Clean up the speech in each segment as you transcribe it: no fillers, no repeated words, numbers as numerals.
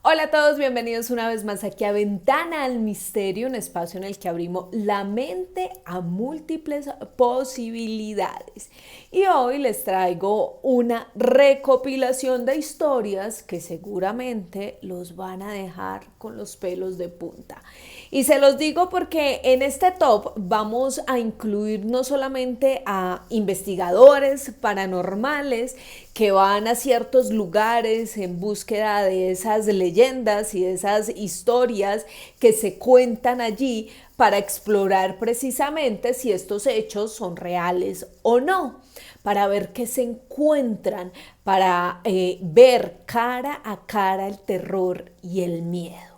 Hola a todos, bienvenidos una vez más aquí a Ventana al Misterio, un espacio en el que abrimos la mente a múltiples posibilidades. Y hoy les traigo una recopilación de historias que seguramente los van a dejar con los pelos de punta. Y se los digo porque en este top vamos a incluir no solamente a investigadores paranormales que van a ciertos lugares en búsqueda de esas leyendas y de esas historias que se cuentan allí para explorar precisamente si estos hechos son reales o no, para ver qué se encuentran, para ver cara a cara el terror y el miedo.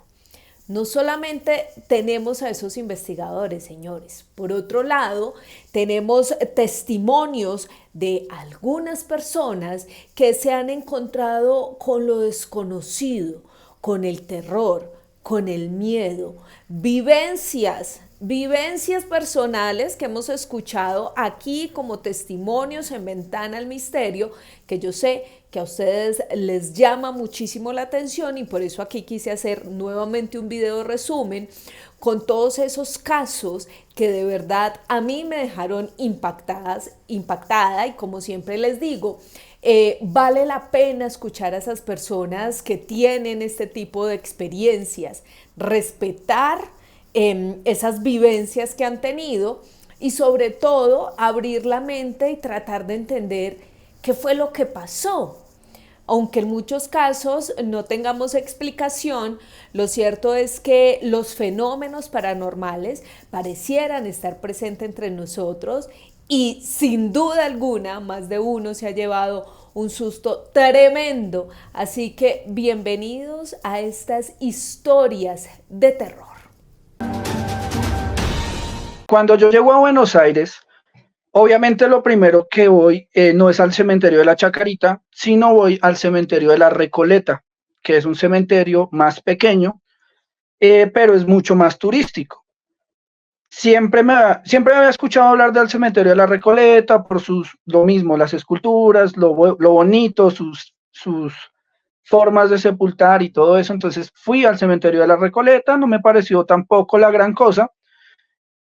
No solamente tenemos a esos investigadores, señores. Por otro lado, tenemos testimonios de algunas personas que se han encontrado con lo desconocido, con el terror, con el miedo, vivencias personales que hemos escuchado aquí como testimonios en Ventana al Misterio, que yo sé que a ustedes les llama muchísimo la atención y por eso aquí quise hacer nuevamente un video resumen con todos esos casos que de verdad a mí me dejaron impactada y como siempre les digo, vale la pena escuchar a esas personas que tienen este tipo de experiencias, respetar esas vivencias que han tenido y sobre todo abrir la mente y tratar de entender qué fue lo que pasó. Aunque en muchos casos no tengamos explicación, lo cierto es que los fenómenos paranormales parecieran estar presentes entre nosotros y sin duda alguna más de uno se ha llevado un susto tremendo. Así que bienvenidos a estas historias de terror. Cuando yo llego a Buenos Aires, obviamente lo primero que voy no es al cementerio de la Chacarita, sino voy al cementerio de la Recoleta, que es un cementerio más pequeño, pero es mucho más turístico. Siempre había escuchado hablar del cementerio de la Recoleta por lo mismo, las esculturas, lo bonito, sus formas de sepultar y todo eso. Entonces fui al cementerio de la Recoleta, no me pareció tampoco la gran cosa.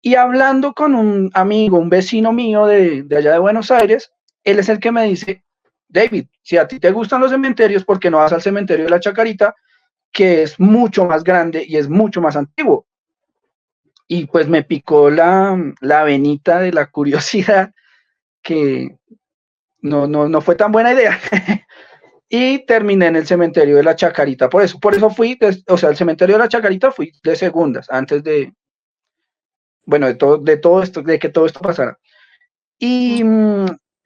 Y hablando con un amigo, un vecino mío de allá de Buenos Aires, él es el que me dice: David, si a ti te gustan los cementerios, ¿por qué no vas al cementerio de la Chacarita, que es mucho más grande y es mucho más antiguo? Y pues me picó la venita de la curiosidad, que no fue tan buena idea. Y terminé en el cementerio de la Chacarita. Por eso fui, o sea, el cementerio de la Chacarita fui de segundas, antes bueno, de todo esto, de que todo esto pasara. Y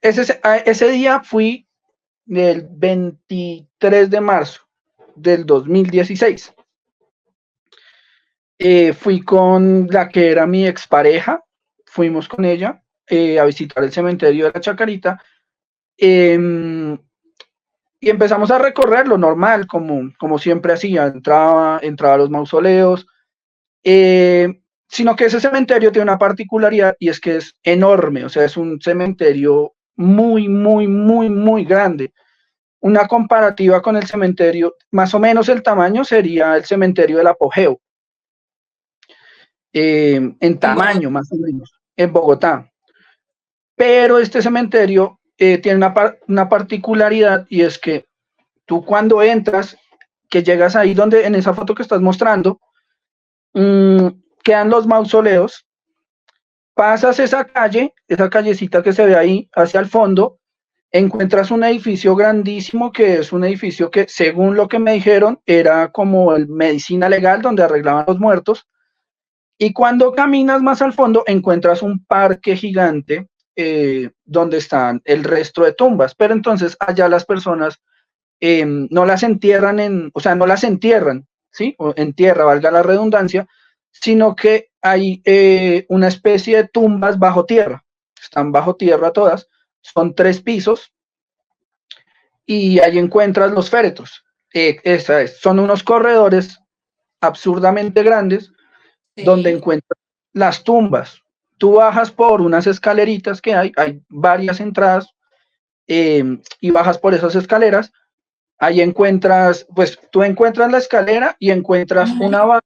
ese día fui el 23 de marzo del 2016. Fui con la que era mi expareja, fuimos con ella a visitar el cementerio de la Chacarita, y empezamos a recorrer lo normal, como siempre hacía, entraba a los mausoleos, sino que ese cementerio tiene una particularidad y es que es enorme, o sea, es un cementerio muy, muy, muy, muy grande. Una comparativa con el cementerio, más o menos el tamaño sería el cementerio del Apogeo, en En Bogotá. tamaño más o menos, en Bogotá. Pero este cementerio tiene una particularidad y es que tú cuando entras, que llegas ahí donde en esa foto que estás mostrando, quedan los mausoleos, pasas esa callecita que se ve ahí hacia el fondo, encuentras un edificio grandísimo que es un edificio que, según lo que me dijeron, era como el medicina legal donde arreglaban los muertos. Y cuando caminas más al fondo, encuentras un parque gigante donde están el resto de tumbas. Pero entonces allá las personas no las entierran o sea, no las entierran, ¿sí? O en tierra, valga la redundancia, sino que hay una especie de tumbas bajo tierra. Están bajo tierra todas, son 3 pisos y ahí encuentras los féretros. Son unos corredores absurdamente grandes donde Sí. encuentras las tumbas. Tú bajas por unas escaleritas que hay varias entradas, y bajas por esas escaleras Ahí encuentras, pues tú encuentras la escalera y encuentras una barra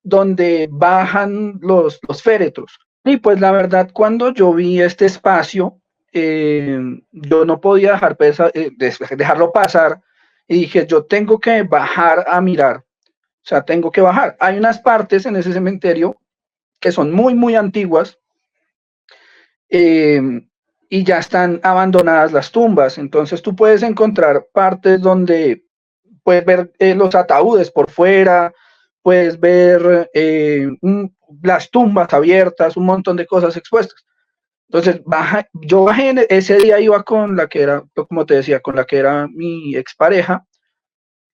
donde bajan los féretros. Y pues la verdad, cuando yo vi este espacio, yo no podía dejarlo pasar y dije, yo tengo que bajar a mirar, o sea, tengo que bajar. Hay unas partes en ese cementerio que son muy, muy antiguas, eh, y ya están abandonadas las tumbas. Entonces tú puedes encontrar partes donde puedes ver los ataúdes por fuera, puedes ver las tumbas abiertas, un montón de cosas expuestas. Entonces, yo bajé, ese día iba con la que era, como te decía, con la que era mi expareja.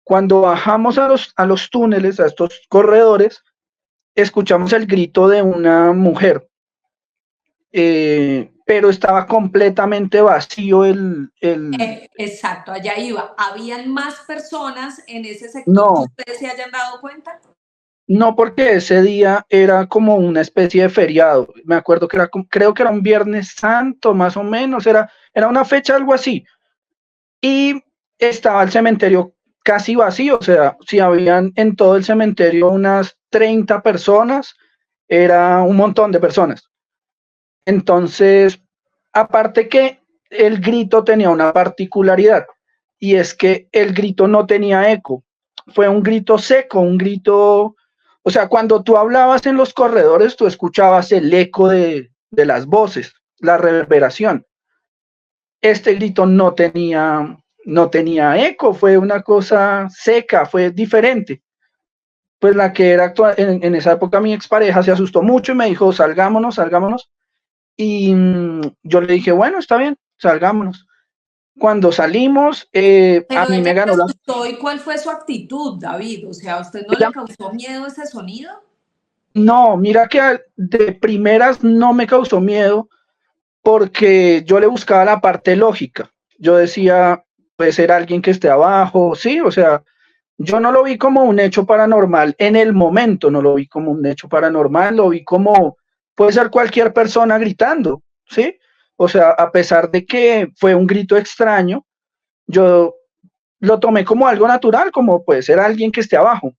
Cuando bajamos a los túneles, a estos corredores, escuchamos el grito de una mujer, pero estaba completamente vacío Exacto, allá iba. ¿Habían más personas en ese sector que No, ustedes se hayan dado cuenta? no, porque ese día era como una especie de feriado. Me acuerdo que creo que era un Viernes Santo, más o menos, era una fecha, algo así. Y estaba el cementerio casi vacío, o sea, si habían en todo el cementerio unas 30 personas, era un montón de personas. Entonces, aparte que el grito tenía una particularidad, y es que el grito no tenía eco, fue un grito seco, un grito, o sea, cuando tú hablabas en los corredores, tú escuchabas el eco de las voces, la reverberación. Este grito no tenía eco, fue una cosa seca, fue diferente. Pues la que era en esa época mi expareja se asustó mucho y me dijo, salgámonos, salgámonos. Y yo le dije, bueno, está bien, salgámonos. Cuando salimos, a Pero mí ella me se ganó la... asustó y ¿cuál fue su actitud, David? O sea, ¿a usted no le Ella, causó miedo ese sonido? no, mira que de primeras no me causó miedo porque yo le buscaba la parte lógica. Yo decía, puede ser alguien que esté abajo, sí, o sea, yo no lo vi como un hecho paranormal en el momento, no lo vi como un hecho paranormal, lo vi como puede ser cualquier persona gritando, ¿sí? O sea, a pesar de que fue un grito extraño, yo lo tomé como algo natural, como puede ser alguien que esté abajo.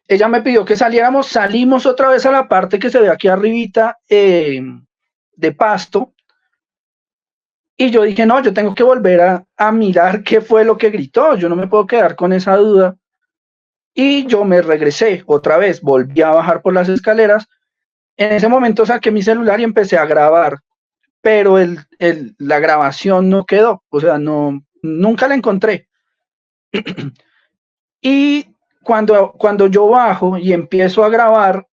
Ella me pidió que saliéramos, salimos otra vez a la parte que se ve aquí arribita, de pasto, y yo dije, no, yo tengo que volver a mirar qué fue lo que gritó, yo no me puedo quedar con esa duda. Y yo me regresé otra vez, volví a bajar por las escaleras. En ese momento saqué mi celular y empecé a grabar, pero la grabación no quedó, o sea, no, nunca la encontré. Y cuando yo bajo y empiezo a grabar,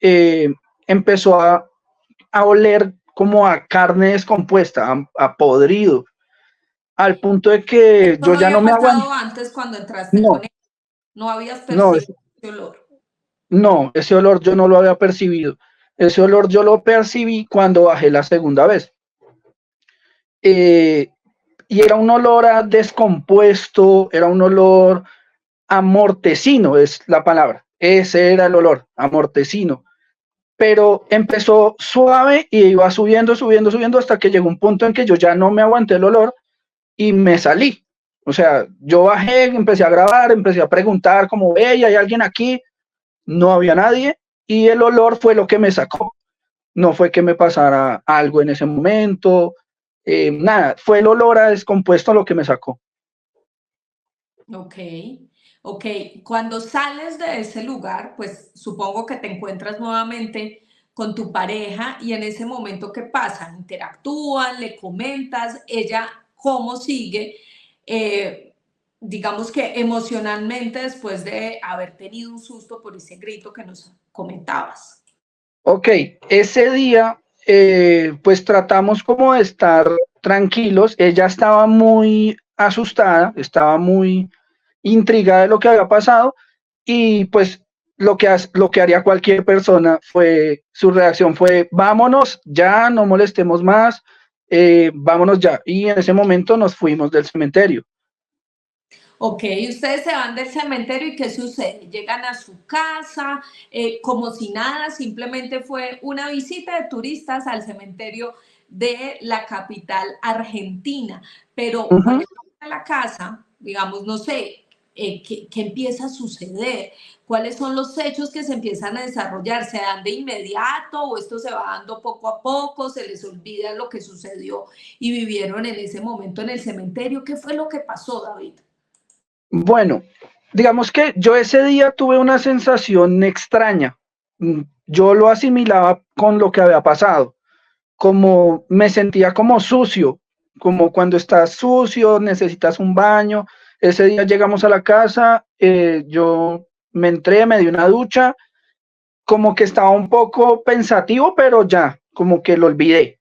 eh, empezó a oler como a carne descompuesta, a podrido, al punto de que Esto yo no ya no había me aguanto. pasado antes cuando entraste con No, él. No habías no, percibido ese olor. no, ese olor yo no lo había percibido. Ese olor yo lo percibí cuando bajé la segunda vez. Eh, y era un olor a descompuesto, era un olor a mortecino, es la palabra. Ese era el olor, a mortecino. Pero empezó suave y iba subiendo, subiendo, subiendo hasta que llegó un punto en que yo ya no me aguanté el olor y me salí. O sea, yo bajé, empecé a grabar, empecé a preguntar como, hey, ¿hay alguien aquí? No había nadie y el olor fue lo que me sacó. No fue que me pasara algo en ese momento, nada, fue el olor a descompuesto lo que me sacó. Ok, ok. Cuando sales de ese lugar, pues supongo que te encuentras nuevamente con tu pareja y en ese momento, ¿qué pasa? ¿Interactúan? ¿Le comentas? ¿Ella cómo sigue? Eh, digamos que emocionalmente después de haber tenido un susto por ese grito que nos comentabas. Ok, ese día pues tratamos como de estar tranquilos, ella estaba muy asustada, estaba muy intrigada de lo que había pasado y pues lo que haría cualquier persona fue, su reacción fue, vámonos ya, no molestemos más, vámonos ya. Y en ese momento nos fuimos del cementerio. Ok, ustedes se van del cementerio y ¿qué sucede? Llegan a su casa como si nada, simplemente fue una visita de turistas al cementerio de la capital argentina. Pero Uh cuando -huh. llegan a la casa, digamos, no sé, ¿qué empieza a suceder? ¿Cuáles son los hechos que se empiezan a desarrollar? ¿Se dan de inmediato o esto se va dando poco a poco? ¿Se les olvida lo que sucedió y vivieron en ese momento en el cementerio? ¿Qué fue lo que pasó, David? Bueno, digamos que yo ese día tuve una sensación extraña. Yo lo asimilaba con lo que había pasado, como me sentía como sucio, como cuando estás sucio, necesitas un baño. Ese día llegamos a la casa, yo me entré, me di una ducha, como que estaba un poco pensativo, pero ya, como que lo olvidé.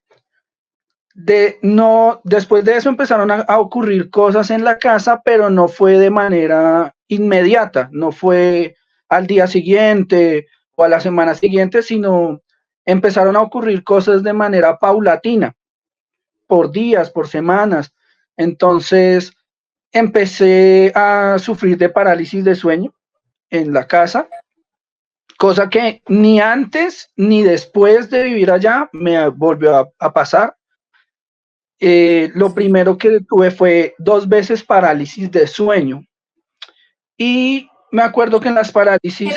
No, después de eso empezaron a ocurrir cosas en la casa, pero no fue de manera inmediata, no fue al día siguiente o a la semana siguiente, sino empezaron a ocurrir cosas de manera paulatina, por días, por semanas. Entonces empecé a sufrir de parálisis de sueño en la casa, cosa que ni antes ni después de vivir allá me volvió a pasar. Lo Sí. primero que tuve fue 2 veces parálisis de sueño. Y me acuerdo que en las Pero parálisis,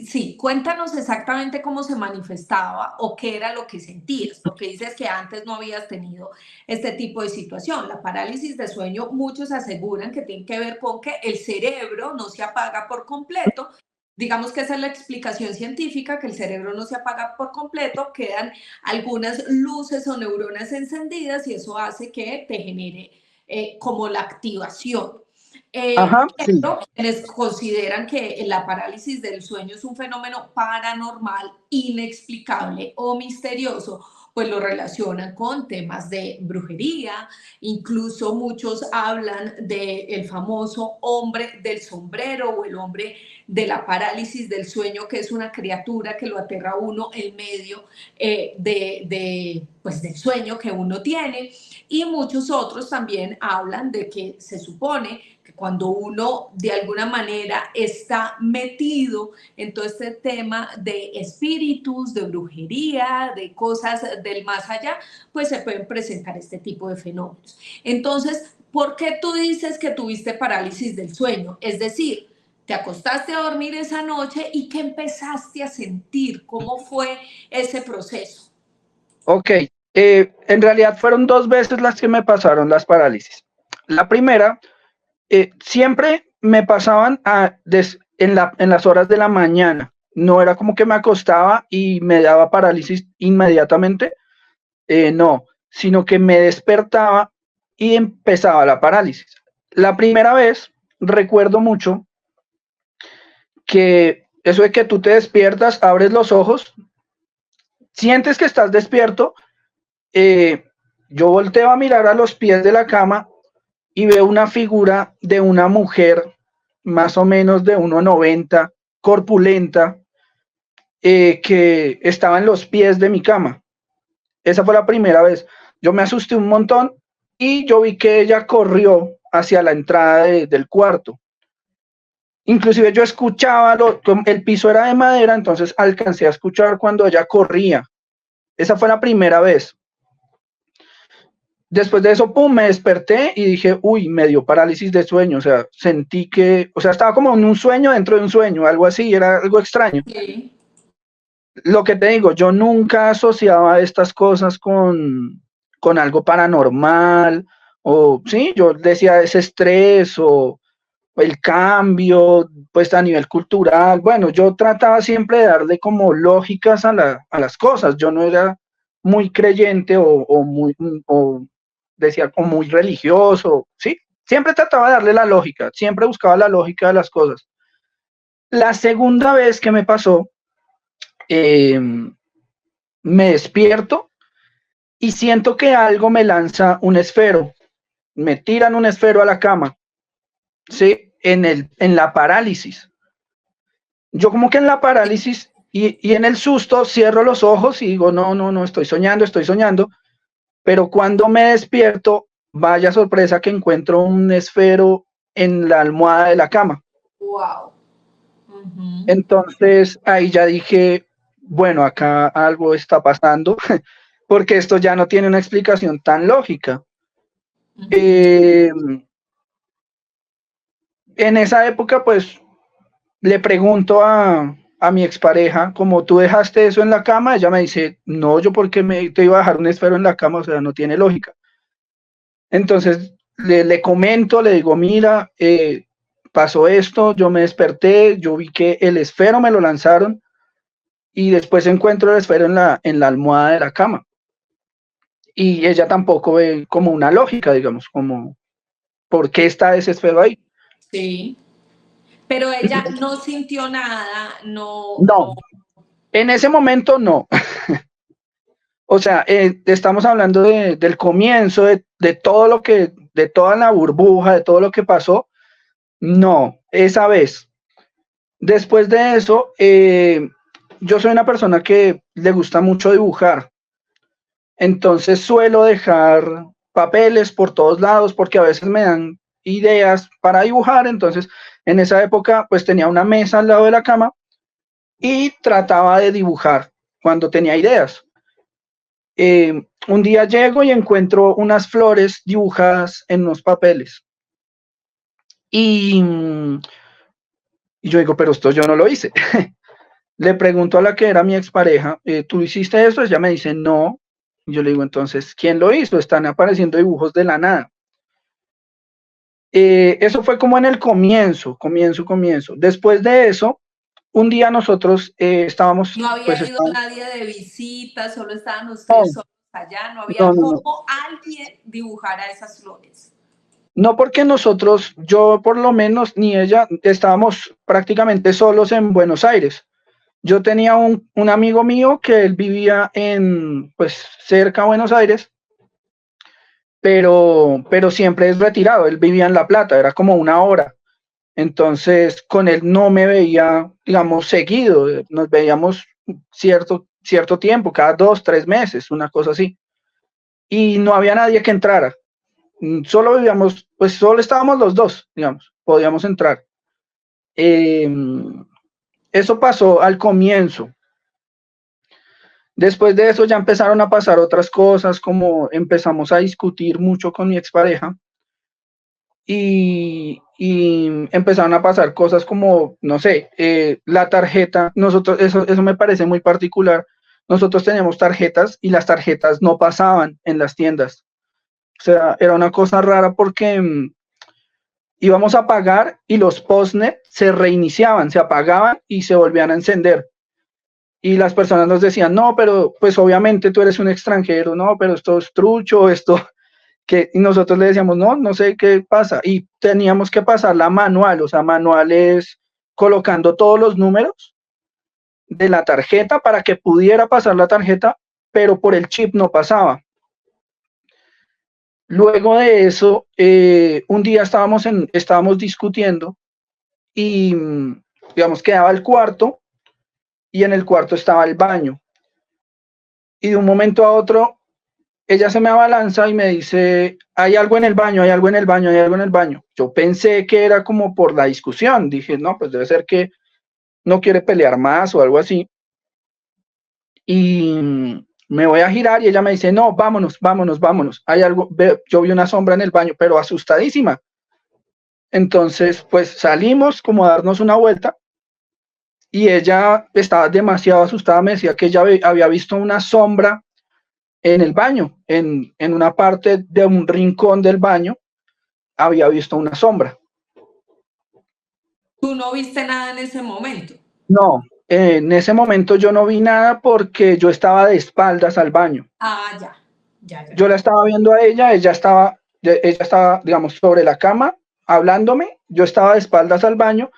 sí, cuéntanos exactamente cómo se manifestaba o qué era lo que sentías, porque dices que antes no habías tenido este tipo de situación. La parálisis de sueño, muchos aseguran que tiene que ver con que el cerebro no se apaga por completo. Digamos que esa es la explicación científica, que el cerebro no se apaga por completo, quedan algunas luces o neuronas encendidas y eso hace que te genere como la activación. ajá, sí, Pero quienes consideran que la parálisis del sueño es un fenómeno paranormal, inexplicable o misterioso, pues lo relacionan con temas de brujería. Incluso muchos hablan del famoso hombre del sombrero o el hombre de la parálisis del sueño, que es una criatura que lo aterra a uno en medio pues, del sueño que uno tiene. Y muchos otros también hablan de que se supone que cuando uno de alguna manera está metido en todo este tema de espíritus, de brujería, de cosas del más allá, pues se pueden presentar este tipo de fenómenos. Entonces, ¿por qué tú dices que tuviste parálisis del sueño? Es decir, te acostaste a dormir esa noche y ¿qué empezaste a sentir? ¿Cómo fue ese proceso? ok. En realidad fueron 2 veces las que me pasaron las parálisis. La primera, siempre me pasaban en las horas de la mañana. No era como que me acostaba y me daba parálisis inmediatamente, no, sino que me despertaba y empezaba la parálisis. La primera vez, recuerdo mucho que eso de que tú te despiertas, abres los ojos, sientes que estás despierto, eh, yo volteo a mirar a los pies de la cama y veo una figura de una mujer más o menos de 1,90, corpulenta, que estaba en los pies de mi cama. Esa fue la primera vez. Yo me asusté un montón y yo vi que ella corrió hacia la entrada del cuarto. Inclusive yo escuchaba, el piso era de madera, entonces alcancé a escuchar cuando ella corría. Esa fue la primera vez. Después de eso, pum, me desperté y dije, uy, me dio parálisis de sueño. O sea, sentí que, o sea, estaba como en un sueño dentro de un sueño, algo así, era algo extraño. Sí. Lo que te digo, yo nunca asociaba estas cosas con algo paranormal, o sí, yo decía ese estrés o el cambio, pues a nivel cultural. Bueno, yo trataba siempre de darle como lógicas a las cosas. Yo no era muy creyente o decía como muy religioso, ¿sí? Siempre trataba de darle la lógica, siempre buscaba la lógica de las cosas. La segunda vez que me pasó, eh, me despierto y siento que algo me lanza un esfero, me tiran un esfero a la cama, ¿sí? En la parálisis. Yo como que en la parálisis y en el susto cierro los ojos y digo, no, no, no, estoy soñando, pero cuando me despierto, vaya sorpresa que encuentro un esfero en la almohada de la cama. Wow. Uh-huh. Entonces ahí ya dije, bueno, acá algo está pasando, porque esto ya no tiene una explicación tan lógica. Uh-huh. Eh, en esa época, pues, le pregunto a mi expareja, como tú dejaste eso en la cama, ella me dice, no, yo porque te iba a dejar un esfero en la cama, o sea, no tiene lógica. Entonces le comento, le digo, mira, pasó esto, yo me desperté, yo vi que el esfero me lo lanzaron y después encuentro el esfero en la almohada de la cama. Y ella tampoco ve como una lógica, digamos, como, ¿por qué está ese esfero ahí? Sí. Pero ella no sintió nada, no, No, no. en ese momento no. O sea, estamos hablando del comienzo, de todo lo que, de toda la burbuja, de todo lo que pasó. No, esa vez. Después de eso, yo soy una persona que le gusta mucho dibujar. Entonces suelo dejar papeles por todos lados porque a veces me dan ideas para dibujar. Entonces, en esa época, pues tenía una mesa al lado de la cama y trataba de dibujar cuando tenía ideas. Un día llego y encuentro unas flores dibujadas en unos papeles. Y, y yo digo, pero esto yo no lo hice. Le pregunto a la que era mi expareja, ¿tú hiciste esto? Ella me dice, no. Y yo le digo, entonces, ¿quién lo hizo? Están apareciendo dibujos de la nada. Eso fue como en el comienzo. Después de eso, un día nosotros estábamos, No había pues ido estábamos, nadie de visita, solo estaban ustedes no, solos allá, no no, había no, no. cómo alguien dibujara esas flores. No porque nosotros, yo por lo menos, ni ella, estábamos prácticamente solos en Buenos Aires. Yo tenía un amigo mío que él vivía en, pues, cerca de Buenos Aires, pero siempre es retirado. Él vivía en La Plata, era como una hora. Entonces, con él no me veía, digamos, seguido. Nos veíamos cierto tiempo, cada 2, 3 meses, una cosa así. Y no había nadie que entrara. Solo vivíamos, pues solo estábamos los dos, digamos, podíamos entrar. Eh, Eso pasó al comienzo. Después de eso ya empezaron a pasar otras cosas, como empezamos a discutir mucho con mi expareja y empezaron a pasar cosas como, no sé, la tarjeta, nosotros, eso me parece muy particular, nosotros teníamos tarjetas y las tarjetas no pasaban en las tiendas. O sea, era una cosa rara porque íbamos a pagar y los postnet se reiniciaban, se apagaban y se volvían a encender. Y las personas nos decían, no, pero pues obviamente tú eres un extranjero, no, pero esto es trucho, esto, que y nosotros le decíamos, no, no sé qué pasa. Y teníamos que pasarla manual, o sea, manual es colocando todos los números de la tarjeta para que pudiera pasar la tarjeta, pero por el chip no pasaba. Luego de eso, un día estábamos discutiendo y, digamos, quedaba el cuarto y en el cuarto estaba el baño. Y de un momento a otro, ella se me abalanza y me dice, hay algo en el baño, hay algo en el baño, hay algo en el baño. Yo pensé que era como por la discusión. Dije, no, pues debe ser que no quiere pelear más o algo así. Y me voy a girar y ella me dice, no, vámonos, vámonos, vámonos. Hay algo, yo vi una sombra en el baño, pero asustadísima. Entonces, pues salimos como a darnos una vuelta y ella estaba demasiado asustada, me decía que ella había visto una sombra en el baño, en una parte de un rincón del baño, había visto una sombra. Tú no viste nada en ese momento. No, en ese momento yo no vi nada porque yo estaba de espaldas al baño. Ah, ya, ya, ya, Yo ya. la estaba viendo a ella, ella estaba, digamos, sobre la cama hablándome, yo estaba de espaldas al baño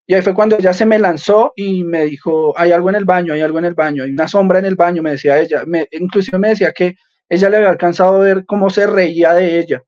y ahí fue cuando ella se me lanzó y me dijo, hay algo en el baño, hay algo en el baño, hay una sombra en el baño, me decía ella. Inclusive me decía que ella le había alcanzado a ver cómo se reía de ella.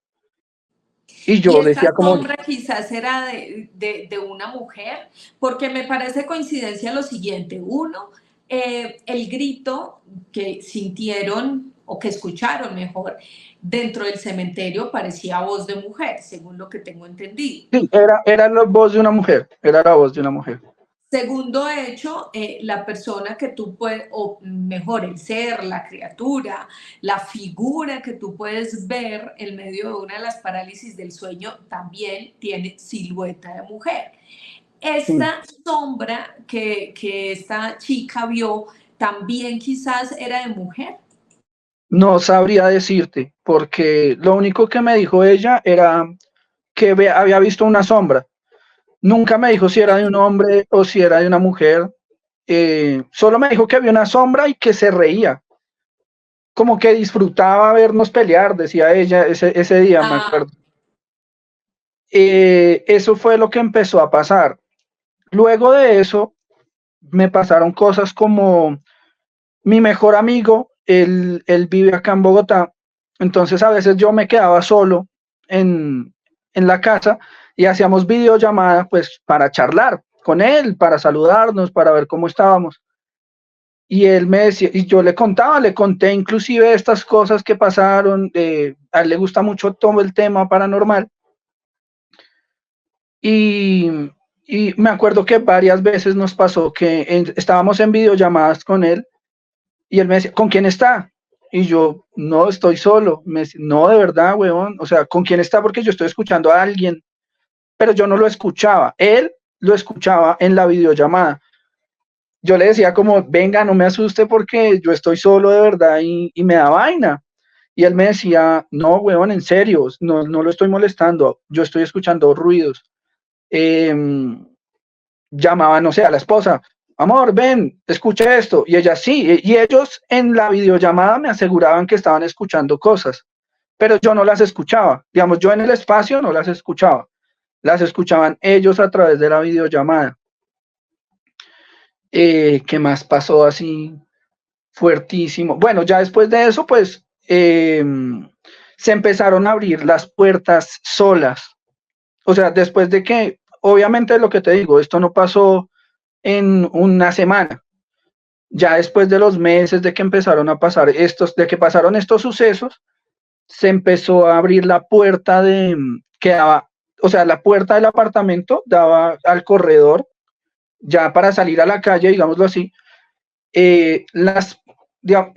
Y Y yo decía esta como, sombra quizás era de una mujer, porque me parece coincidencia lo siguiente. Uno, el grito que sintieron o que escucharon mejor dentro del cementerio parecía voz de mujer, según lo que tengo entendido. sí, era la voz de una mujer, era la voz de una mujer. Segundo hecho, la persona que tú puedes, o mejor, el ser, la criatura, la figura que tú puedes ver en medio de una de las parálisis del sueño también tiene silueta de mujer. Sí. Esta sombra que esta chica vio también quizás era de mujer. No sabría decirte, porque lo único que me dijo ella era que había visto una sombra. Nunca me dijo si era de un hombre o si era de una mujer. Solo me dijo que había una sombra y que se reía, como que disfrutaba vernos pelear, decía ella ese día, me Ah, acuerdo. Eso fue lo que empezó a pasar. Luego de eso, me pasaron cosas como mi mejor amigo, él vive acá en Bogotá, entonces a veces yo me quedaba solo en la casa y hacíamos videollamada pues para charlar con él, para saludarnos, para ver cómo estábamos. Y él me decía, y yo le contaba, le conté inclusive estas cosas que pasaron, a él le gusta mucho todo el tema paranormal, y, y me acuerdo que varias veces nos pasó que estábamos en videollamadas con él. Y él me decía, ¿con quién está? Y yo, no, estoy solo. Me decía, no, de verdad, weón. O sea, ¿con quién está? Porque yo estoy escuchando a alguien, pero yo no lo escuchaba. Él lo escuchaba en la videollamada. Yo le decía como, venga, no me asuste porque yo estoy solo de verdad y me da vaina. Y él me decía, no, weón, en serio, no lo estoy molestando. Yo estoy escuchando ruidos. Eh, Llamaba, no sé, a la esposa, amor, ven, escuche esto. Y ella sí, y ellos en la videollamada me aseguraban que estaban escuchando cosas, pero yo no las escuchaba. Digamos, yo en el espacio no las escuchaba, las escuchaban ellos a través de la videollamada. ¿Qué más pasó así fuertísimo? Bueno, ya después de eso, pues se empezaron a abrir las puertas solas. O sea, después de que, obviamente lo que te digo, esto no pasó en una semana. Ya después de los meses de que empezaron a pasar de que pasaron estos sucesos, se empezó a abrir la puerta que daba, o sea, la puerta del apartamento daba al corredor, ya para salir a la calle, digámoslo así. Las, digamos,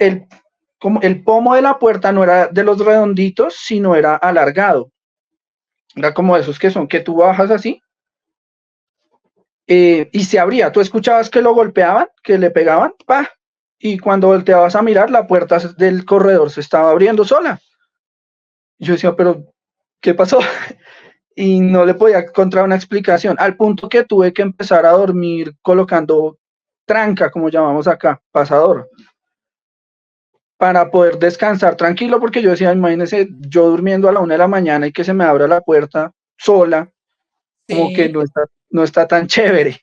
como el pomo de la puerta no era de los redonditos, sino era alargado. Era como esos que son que tú bajas así y se abría. Tú escuchabas que lo golpeaban, que le pegaban, ¡pa! Y cuando volteabas a mirar, la puerta del corredor se estaba abriendo sola. Yo decía, pero ¿qué pasó? Y no le podía encontrar una explicación, al punto que tuve que empezar a dormir colocando tranca, como llamamos acá, pasador, para poder descansar tranquilo, porque yo decía, imagínese yo durmiendo a la 1 de la mañana y que se me abra la puerta sola, como que sí. no está tan chévere.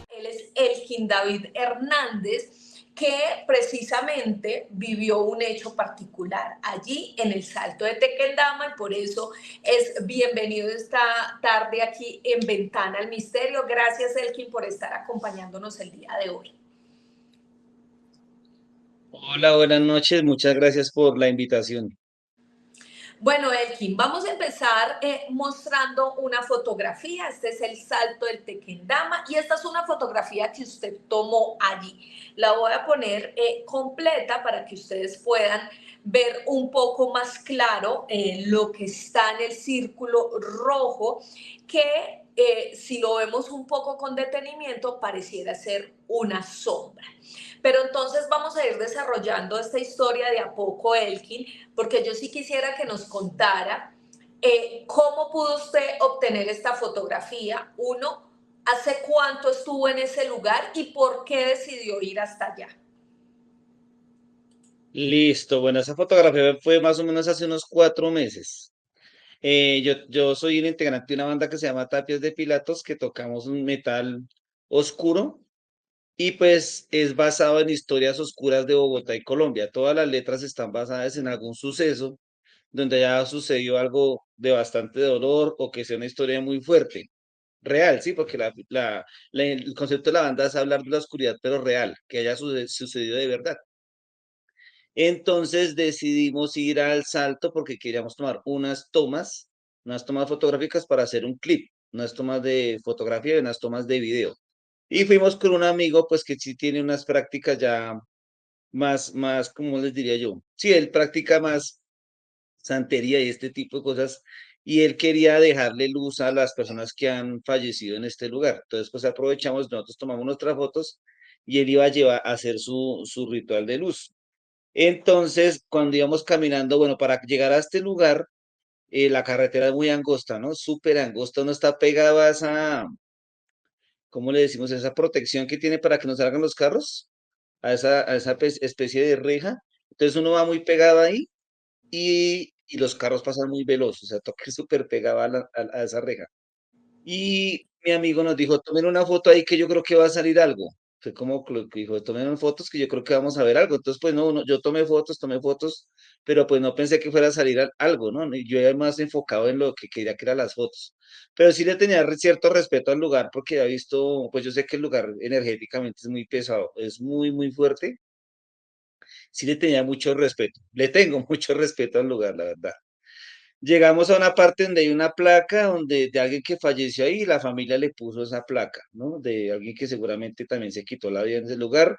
Él es Elkin David Hernández, que precisamente vivió un hecho particular allí en el Salto de Tequendama y por eso es bienvenido esta tarde aquí en Ventana al Misterio. Gracias, Elkin, por estar acompañándonos el día de hoy. Hola, buenas noches. Muchas gracias por la invitación. Bueno, Elkin, vamos a empezar mostrando una fotografía. Este es el Salto del Tequendama y esta es una fotografía que usted tomó allí. La voy a poner completa para que ustedes puedan ver un poco más claro lo que está en el círculo rojo, que si lo vemos un poco con detenimiento pareciera ser una sombra. Pero entonces vamos a ir desarrollando esta historia de a poco, Elkin, porque yo sí quisiera que nos contara cómo pudo usted obtener esta fotografía. Uno, ¿hace cuánto estuvo en ese lugar y por qué decidió ir hasta allá? Listo. Bueno, esa fotografía fue más o menos hace unos 4 meses. Yo soy un integrante de una banda que se llama Tapias de Pilatos, que tocamos un metal oscuro y pues es basado en historias oscuras de Bogotá y Colombia. Todas las letras están basadas en algún suceso donde haya sucedido algo de bastante dolor o que sea una historia muy fuerte. Real, sí, porque el concepto de la banda es hablar de la oscuridad, pero real, que haya sucedido de verdad. Entonces decidimos ir al Salto porque queríamos tomar unas tomas fotográficas para hacer un clip. unas tomas de fotografía y unas tomas de video. Y fuimos con un amigo, pues que sí tiene unas prácticas ya más, ¿cómo les diría yo? Sí, él practica más santería y este tipo de cosas, y él quería dejarle luz a las personas que han fallecido en este lugar. Entonces, pues aprovechamos, nosotros tomamos nuestras fotos y él iba a llevar a hacer su ritual de luz. Entonces, cuando íbamos caminando, bueno, para llegar a este lugar, la carretera es muy angosta, ¿no? Súper angosta, no está pegado a esa, ¿cómo le decimos? Esa protección que tiene para que no salgan los carros, a esa especie de reja. Entonces uno va muy pegado ahí y los carros pasan muy veloz, o sea, toque súper pegado a esa reja. Y mi amigo nos dijo, tomen una foto ahí que yo creo que va a salir algo. Fue como que dijo, tomen fotos que yo creo que vamos a ver algo. Entonces, pues no, yo tomé fotos, pero pues no pensé que fuera a salir algo, ¿no? Y yo era más enfocado en lo que quería que eran las fotos. Pero sí le tenía cierto respeto al lugar porque había visto, pues yo sé que el lugar energéticamente es muy pesado, es muy fuerte. Sí le tenía mucho respeto, le tengo mucho respeto al lugar, la verdad. Llegamos a una parte donde hay una placa donde de alguien que falleció ahí y la familia le puso esa placa, ¿no? De alguien que seguramente también se quitó la vida en ese lugar.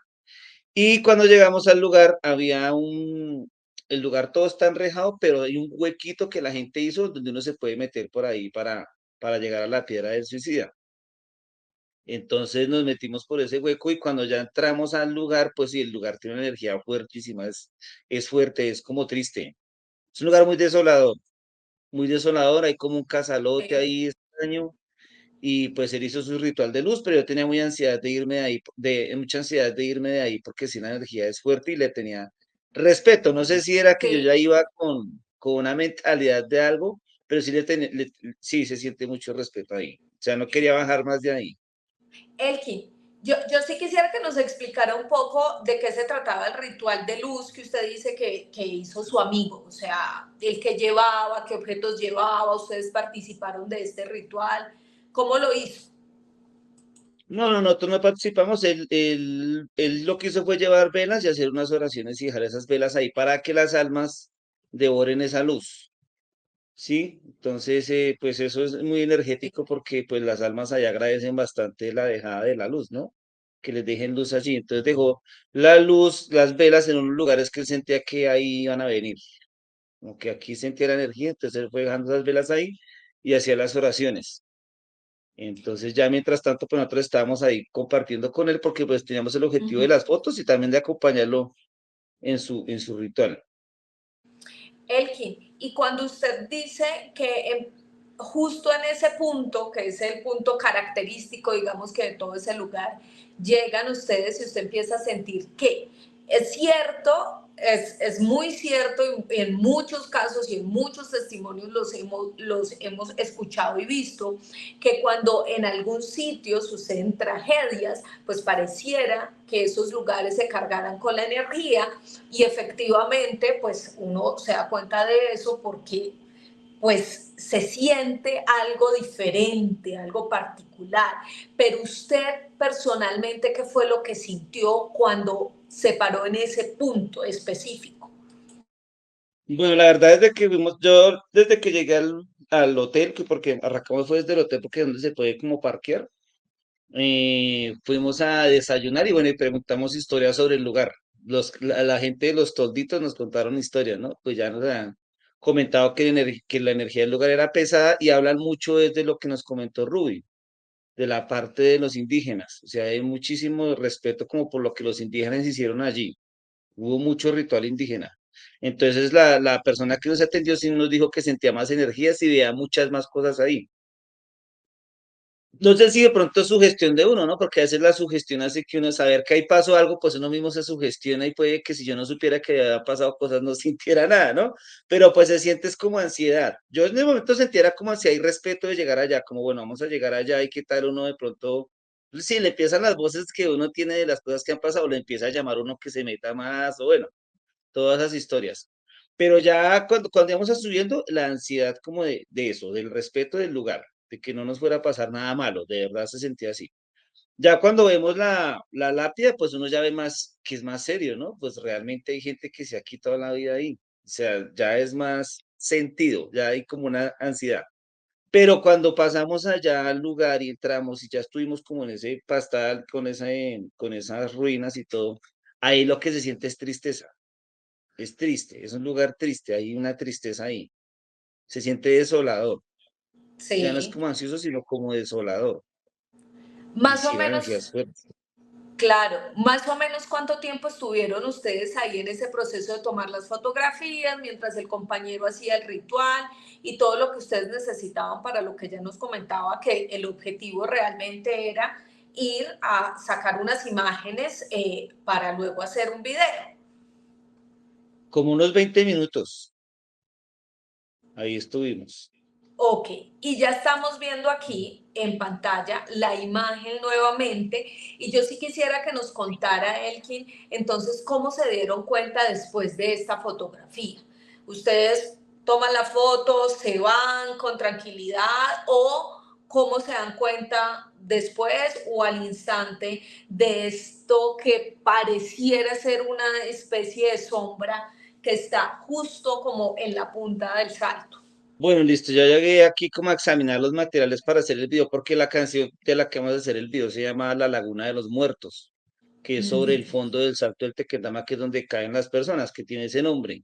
Y cuando llegamos al lugar, el lugar todo está enrejado, pero hay un huequito que la gente hizo donde uno se puede meter por ahí para llegar a la piedra del suicida. Entonces nos metimos por ese hueco y cuando ya entramos al lugar, pues sí, el lugar tiene una energía fuertísima, es fuerte, es como triste. Es un lugar muy desolador, hay como un casalote Ok. ahí extraño, y pues él hizo su ritual de luz, pero yo tenía muy ansiedad de irme de ahí, mucha ansiedad de irme de ahí, porque si la energía es fuerte y le tenía respeto, no sé si era que yo ya Sí. iba con una mentalidad de algo, pero sí sí se siente mucho respeto ahí, o sea, no quería bajar más de ahí. Elkin, yo sí quisiera que nos explicara un poco de qué se trataba el ritual de luz que usted dice que hizo su amigo, o sea, el que llevaba, qué objetos llevaba, ustedes participaron de este ritual, ¿cómo lo hizo? No, no, nosotros no participamos. Él lo que hizo fue llevar velas y hacer unas oraciones y dejar esas velas ahí para que las almas devoren esa luz. Sí, entonces, pues eso es muy energético porque pues las almas allá agradecen bastante la dejada de la luz, ¿no? Que les dejen luz allí. Entonces dejó la luz, las velas en unos lugares que él sentía que ahí iban a venir, como que aquí sentía la energía, entonces él fue dejando las velas ahí y hacía las oraciones. Entonces ya mientras tanto, pues nosotros estábamos ahí compartiendo con él porque pues teníamos el objetivo de Ujú. las fotos y también de acompañarlo en su ritual. Elkin, y cuando usted dice que justo en ese punto, que es el punto característico, digamos que de todo ese lugar, llegan ustedes y usted empieza a sentir que es cierto, es muy cierto, y en muchos casos y en muchos testimonios los hemos escuchado y visto, que cuando en algún sitio suceden tragedias, pues pareciera que esos lugares se cargaran con la energía y efectivamente, pues uno se da cuenta de eso porque pues se siente algo diferente, algo particular. Pero usted personalmente, ¿qué fue lo que sintió cuando se paró en ese punto específico? Bueno, la verdad yo desde que llegué al hotel, que porque arrancamos fue desde el hotel porque es donde se puede como parquear, fuimos a desayunar y bueno, y preguntamos historias sobre el lugar. La gente de los tolditos nos contaron historias, ¿no? Pues ya nos han comentado que la energía del lugar era pesada y hablan mucho desde lo que nos comentó Ruby, de la parte de los indígenas. O sea, hay muchísimo respeto como por lo que los indígenas hicieron allí. Hubo mucho ritual indígena. Entonces la persona que nos atendió sí nos dijo que sentía más energías y veía muchas más cosas ahí. No sé si de pronto es sugestión de uno, ¿no? Porque a veces la sugestión hace que uno saber que ahí pasó algo, pues uno mismo se sugestiona y puede que si yo no supiera que había pasado cosas no sintiera nada, ¿no? Pero pues se siente es como ansiedad. Yo en el momento sentiera como ansiedad y respeto de llegar allá, como bueno, vamos a llegar allá y qué tal uno de pronto, si le empiezan las voces que uno tiene de las cosas que han pasado, le empieza a llamar uno que se meta más, o bueno, todas esas historias. Pero ya cuando íbamos a subiendo, la ansiedad como de eso, del respeto del lugar, de que no nos fuera a pasar nada malo, de verdad se sentía así. Ya cuando vemos la lápida, pues uno ya ve más que es más serio, ¿no? Pues realmente hay gente que se ha quitado la vida ahí. O sea, ya es más sentido, ya hay como una ansiedad. Pero cuando pasamos allá al lugar y entramos y ya estuvimos como en ese pastal con esas ruinas y todo, ahí lo que se siente es tristeza. Es triste, es un lugar triste, hay una tristeza ahí. Se siente desolador. Ya no es Sí. como ansioso, sino como desolador. Y Más o sí, la energía menos, es fuerte. claro, más o menos cuánto tiempo estuvieron ustedes ahí en ese proceso de tomar las fotografías mientras el compañero hacía el ritual y todo lo que ustedes necesitaban para lo que ya nos comentaba que el objetivo realmente era ir a sacar unas imágenes para luego hacer un video. Como unos 20 minutos, ahí estuvimos. Ok, y ya estamos viendo aquí en pantalla la imagen nuevamente y yo sí quisiera que nos contara, Elkin, entonces cómo se dieron cuenta después de esta fotografía. Ustedes toman la foto, se van con tranquilidad o cómo se dan cuenta después o al instante de esto que pareciera ser una especie de sombra que está justo como en la punta del salto. Bueno, listo, ya llegué aquí como a examinar los materiales para hacer el video, porque la canción de la que vamos a hacer el video se llama La Laguna de los Muertos, que es sobre el fondo del Salto del Tequendama, que es donde caen las personas, que tiene ese nombre.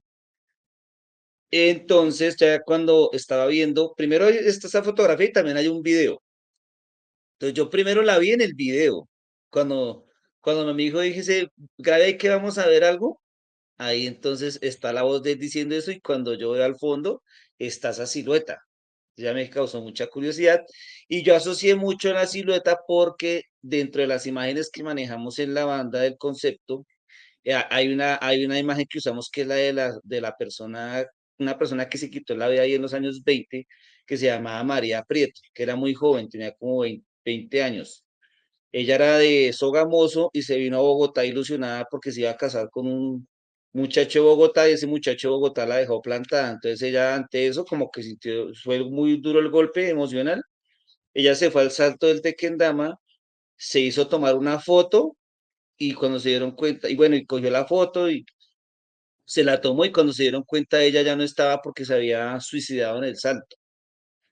Entonces, ya cuando estaba viendo, primero está esa fotografía y también hay un video. Entonces, yo primero la vi en el video. Cuando, cuando mi hijo dije, grave ahí que vamos a ver algo, ahí entonces está la voz de él diciendo eso y cuando yo veo al fondo está esa silueta. Ya me causó mucha curiosidad y yo asocié mucho la silueta porque dentro de las imágenes que manejamos en la banda del concepto, hay una imagen que usamos que es la de la persona, una persona que se quitó la vida ahí en los años 20 que se llamaba María Prieto, que era muy joven, tenía como 20 años. Ella era de Sogamoso y se vino a Bogotá ilusionada porque se iba a casar con un muchacho de Bogotá y ese muchacho de Bogotá la dejó plantada. Entonces ella ante eso como que sintió, fue muy duro el golpe emocional. Ella se fue al Salto del Tequendama, se hizo tomar una foto y cuando se dieron cuenta, y bueno, y cogió la foto y se la tomó y cuando se dieron cuenta ella ya no estaba porque se había suicidado en el Salto.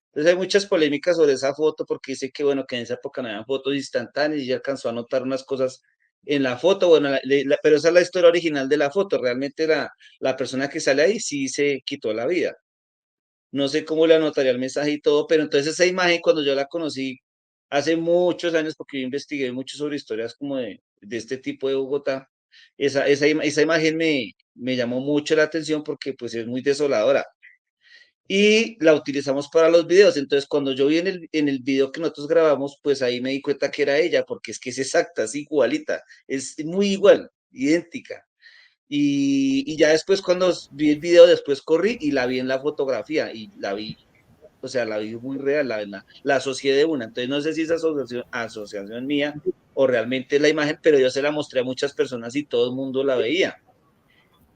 Entonces hay muchas polémicas sobre esa foto porque dice que, bueno, que en esa época no habían fotos instantáneas y ella alcanzó a notar unas cosas en la foto, bueno, pero esa es la historia original de la foto, realmente la persona que sale ahí sí se quitó la vida. No sé cómo le anotaría el mensaje y todo, pero entonces esa imagen cuando yo la conocí hace muchos años, porque yo investigué mucho sobre historias como de este tipo de Bogotá, esa imagen me llamó mucho la atención porque pues es muy desoladora y la utilizamos para los videos. Entonces, cuando yo vi en el video que nosotros grabamos, pues ahí me di cuenta que era ella, porque es que es exacta, es igualita, es muy igual, idéntica. Y ya después, cuando vi el video, después corrí y la vi en la fotografía y la vi, o sea, la vi muy real, la asocié de una. Entonces, no sé si es asociación mía o realmente la imagen, pero yo se la mostré a muchas personas y todo el mundo la veía.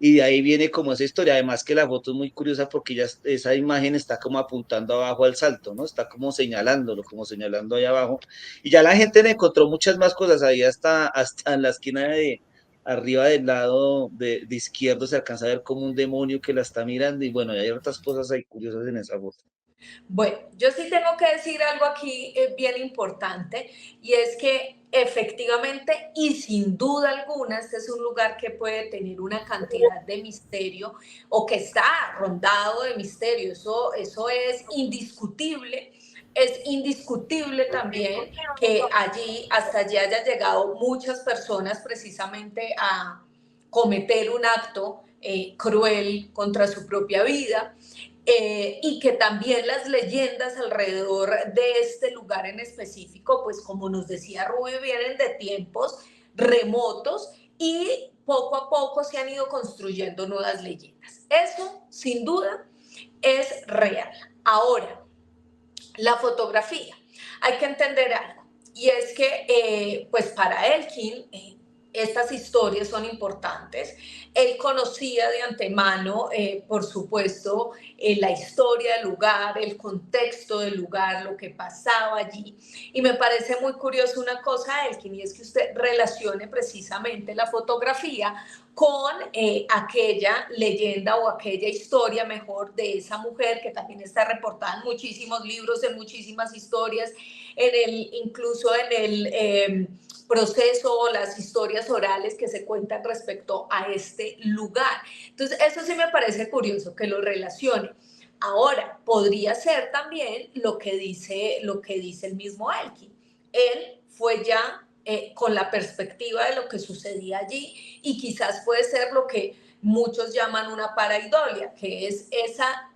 Y de ahí viene como esa historia, además que la foto es muy curiosa porque ya esa imagen está como apuntando abajo al salto, ¿no? Está como señalándolo, como señalando ahí abajo. Y ya la gente le encontró muchas más cosas, ahí hasta en la esquina de arriba del lado de izquierdo se alcanza a ver como un demonio que la está mirando y bueno, y hay otras cosas ahí curiosas en esa foto. Bueno, yo sí tengo que decir algo aquí bien importante y es que efectivamente y sin duda alguna este es un lugar que puede tener una cantidad de misterio o que está rondado de misterio, eso es indiscutible. Es indiscutible también que allí, hasta allí haya llegado muchas personas precisamente a cometer un acto cruel contra su propia vida y que también las leyendas alrededor de este lugar en específico, pues como nos decía Rubio, vienen de tiempos remotos y poco a poco se han ido construyendo nuevas leyendas. Eso, sin duda, es real. Ahora, la fotografía. Hay que entender algo, y es que, pues para Elkin, estas historias son importantes. Él conocía de antemano, por supuesto, la historia del lugar, el contexto del lugar, lo que pasaba allí. Y me parece muy curioso una cosa, Elkin, y es que usted relacione precisamente la fotografía con aquella leyenda o aquella historia mejor de esa mujer que también está reportada en muchísimos libros, en muchísimas historias, incluso en el proceso, las historias orales que se cuentan respecto a este lugar. Entonces, eso sí me parece curioso que lo relacione. Ahora, podría ser también lo que dice el mismo Elkin. Él fue ya con la perspectiva de lo que sucedía allí y quizás puede ser lo que muchos llaman una pareidolia, que es esa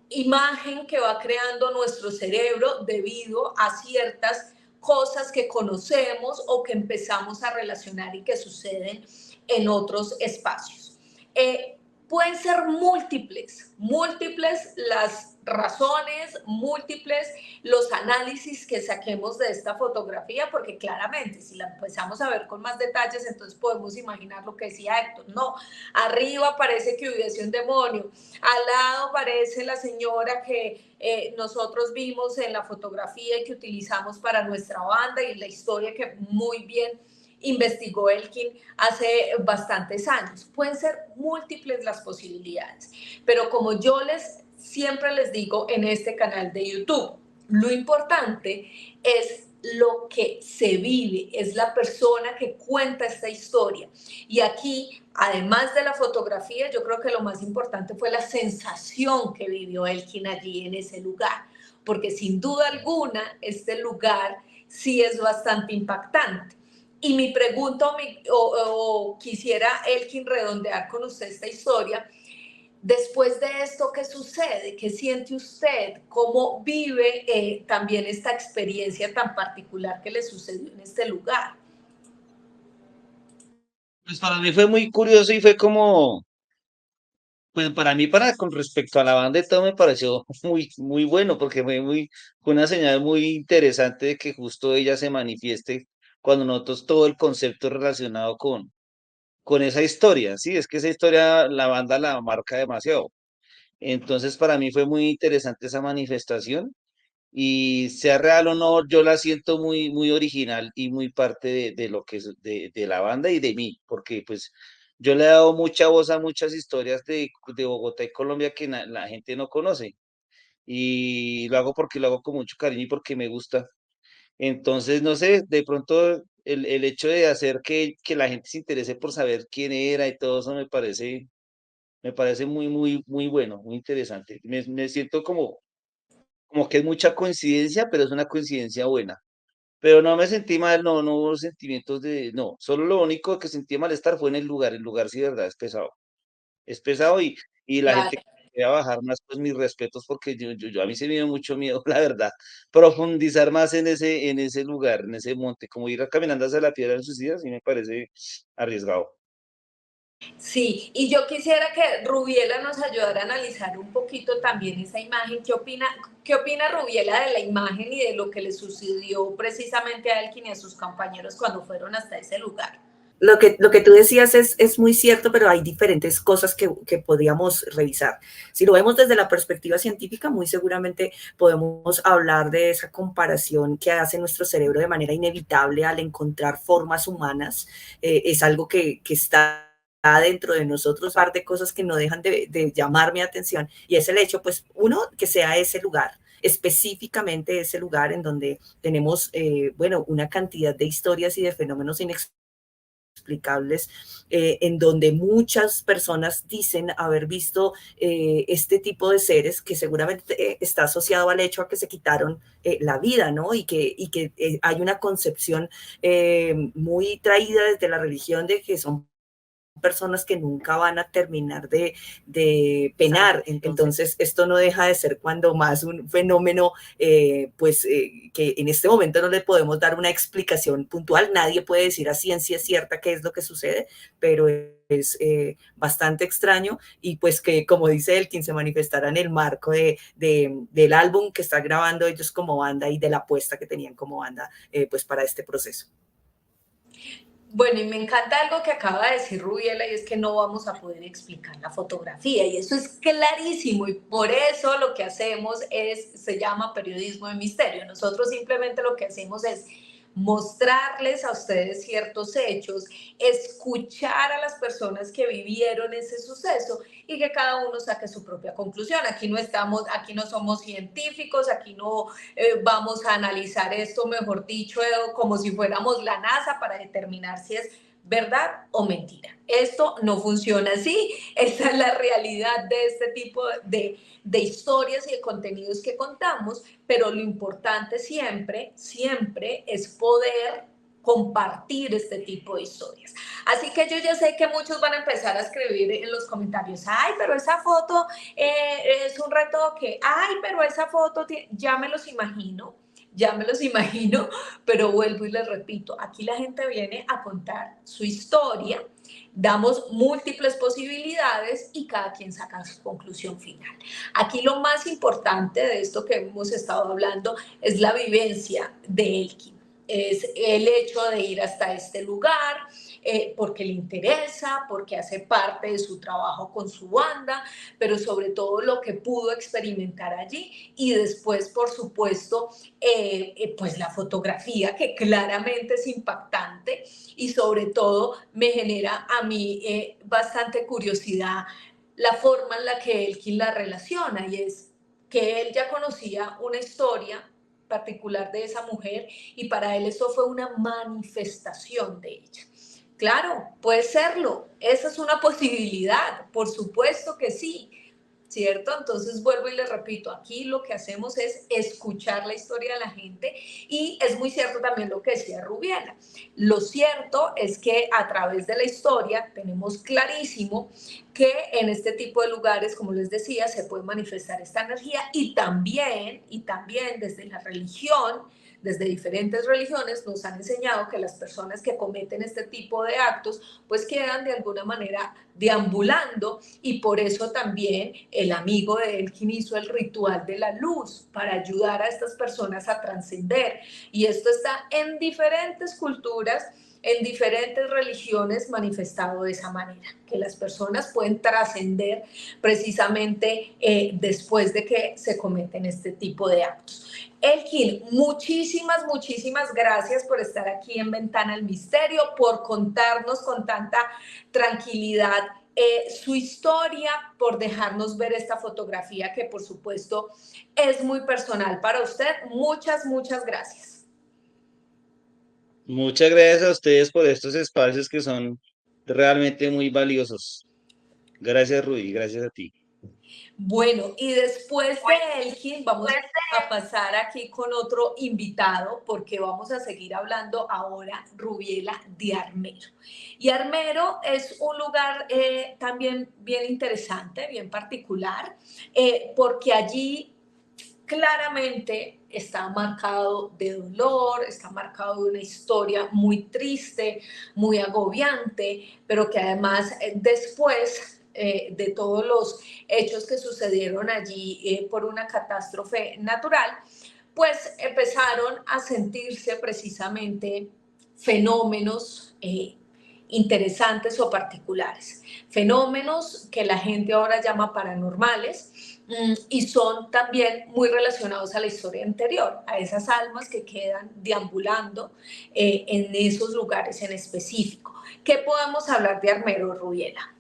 imagen que va creando nuestro cerebro debido a ciertas cosas que conocemos o que empezamos a relacionar y que suceden en otros espacios. Pueden ser múltiples las razones, múltiples los análisis que saquemos de esta fotografía, porque claramente si la empezamos a ver con más detalles, entonces podemos imaginar lo que decía Héctor. No, arriba parece que hubiese un demonio, al lado parece la señora que nosotros vimos en la fotografía y que utilizamos para nuestra banda y la historia que muy bien investigó Elkin hace bastantes años. Pueden ser múltiples las posibilidades, pero como yo siempre les digo en este canal de YouTube, lo importante es lo que se vive, es la persona que cuenta esta historia. Y aquí, además de la fotografía, yo creo que lo más importante fue la sensación que vivió Elkin allí en ese lugar, porque sin duda alguna este lugar sí es bastante impactante. Y mi pregunta o quisiera, Elkin, redondear con usted esta historia. Después de esto, ¿qué sucede? ¿Qué siente usted? ¿Cómo vive también esta experiencia tan particular que le sucedió en este lugar? Pues para mí fue muy curioso y fue como, pues para mí, con respecto a la banda y todo, me pareció muy bueno, porque fue una señal muy interesante de que justo ella se manifieste cuando nosotros todo el concepto relacionado con esa historia, ¿sí? Es que esa historia la banda la marca demasiado. Entonces, para mí fue muy interesante esa manifestación y sea real o no, yo la siento muy original y muy parte de lo que es de la banda y de mí, porque pues yo le he dado mucha voz a muchas historias de Bogotá y Colombia que la gente no conoce y lo hago porque lo hago con mucho cariño y porque me gusta. Entonces, no sé, de pronto el hecho de hacer que la gente se interese por saber quién era y todo eso me parece muy bueno, muy interesante. Me siento como que es mucha coincidencia, pero es una coincidencia buena. Pero no me sentí mal, no hubo sentimientos no, solo lo único que sentí malestar fue en el lugar sí, de verdad, es pesado y la gente Vale. que quiera bajar más, pues mis respetos, porque a mí se me dio mucho miedo, la verdad, profundizar más en ese lugar, en ese monte, como ir caminando hacia la Piedra del Suicida, sí me parece arriesgado. Sí, y yo quisiera que Rubiela nos ayudara a analizar un poquito también esa imagen. Qué opina Rubiela de la imagen y de lo que le sucedió precisamente a Elkin y a sus compañeros cuando fueron hasta ese lugar? Lo que tú decías es muy cierto, pero hay diferentes cosas que podríamos revisar. Si lo vemos desde la perspectiva científica, muy seguramente podemos hablar de esa comparación que hace nuestro cerebro de manera inevitable al encontrar formas humanas. Es algo que está dentro de nosotros, un par de cosas que no dejan de llamar mi atención, y es el hecho, pues, uno, que sea ese lugar, específicamente ese lugar en donde tenemos, bueno, una cantidad de historias y de fenómenos inexplicables, en donde muchas personas dicen haber visto este tipo de seres que seguramente está asociado al hecho a que se quitaron la vida, ¿no? Y que hay una concepción muy traída desde la religión de que son personas que nunca van a terminar de penar. Entonces, esto no deja de ser cuando más un fenómeno, que en este momento no le podemos dar una explicación puntual. Nadie puede decir a ciencia cierta qué es lo que sucede, pero es bastante extraño y pues que, como dice Elkin, se manifestará en el marco del álbum que está grabando ellos como banda y de la apuesta que tenían como banda pues para este proceso. Bueno, y me encanta algo que acaba de decir Rubiela, y es que no vamos a poder explicar la fotografía, y eso es clarísimo, y por eso lo que hacemos se llama periodismo de misterio. Nosotros simplemente lo que hacemos es mostrarles a ustedes ciertos hechos, escuchar a las personas que vivieron ese suceso y que cada uno saque su propia conclusión. Aquí no somos científicos, aquí no vamos a analizar esto, mejor dicho, como si fuéramos la NASA para determinar si es verdad o mentira. Esto no funciona así. Esa es la realidad de este tipo de historias y de contenidos que contamos, pero lo importante siempre, siempre es poder compartir este tipo de historias. Así que yo ya sé que muchos van a empezar a escribir en los comentarios, ay, pero esa foto es un retoque, ay, pero esa foto, ya me los imagino, pero vuelvo y les repito, aquí la gente viene a contar su historia, damos múltiples posibilidades y cada quien saca su conclusión final. Aquí lo más importante de esto que hemos estado hablando es la vivencia de Elkin, es el hecho de ir hasta este lugar, porque le interesa, porque hace parte de su trabajo con su banda, pero sobre todo lo que pudo experimentar allí y después, por supuesto, pues la fotografía que claramente es impactante y sobre todo me genera a mí bastante curiosidad la forma en la que Elkin la relaciona, y es que él ya conocía una historia particular de esa mujer y para él eso fue una manifestación de ella. Claro, puede serlo. Esa es una posibilidad, por supuesto que sí, ¿cierto? Entonces vuelvo y les repito, aquí lo que hacemos es escuchar la historia de la gente y es muy cierto también lo que decía Rubiela. Lo cierto es que a través de la historia tenemos clarísimo que en este tipo de lugares, como les decía, se puede manifestar esta energía y también desde la religión, desde diferentes religiones nos han enseñado que las personas que cometen este tipo de actos pues quedan de alguna manera deambulando, y por eso también el amigo de Elkin hizo el ritual de la luz para ayudar a estas personas a trascender, y esto está en diferentes culturas, en diferentes religiones manifestado de esa manera, que las personas pueden trascender precisamente después de que se cometen este tipo de actos. Elkin, muchísimas gracias por estar aquí en Ventana al Misterio, por contarnos con tanta tranquilidad su historia, por dejarnos ver esta fotografía que por supuesto es muy personal para usted. Muchas gracias. Muchas gracias a ustedes por estos espacios que son realmente muy valiosos. Gracias, Rudy, gracias a ti. Bueno, y después de Elkin vamos a pasar aquí con otro invitado porque vamos a seguir hablando ahora, Rubiela, de Armero. Y Armero es un lugar también bien interesante, bien particular, porque allí claramente está marcado de dolor, está marcado de una historia muy triste, muy agobiante, pero que además después de todos los hechos que sucedieron allí por una catástrofe natural, pues empezaron a sentirse precisamente fenómenos interesantes o particulares, fenómenos que la gente ahora llama paranormales, y son también muy relacionados a la historia anterior, a esas almas que quedan deambulando en esos lugares en específico. ¿Qué podemos hablar de Armero, Rubiela?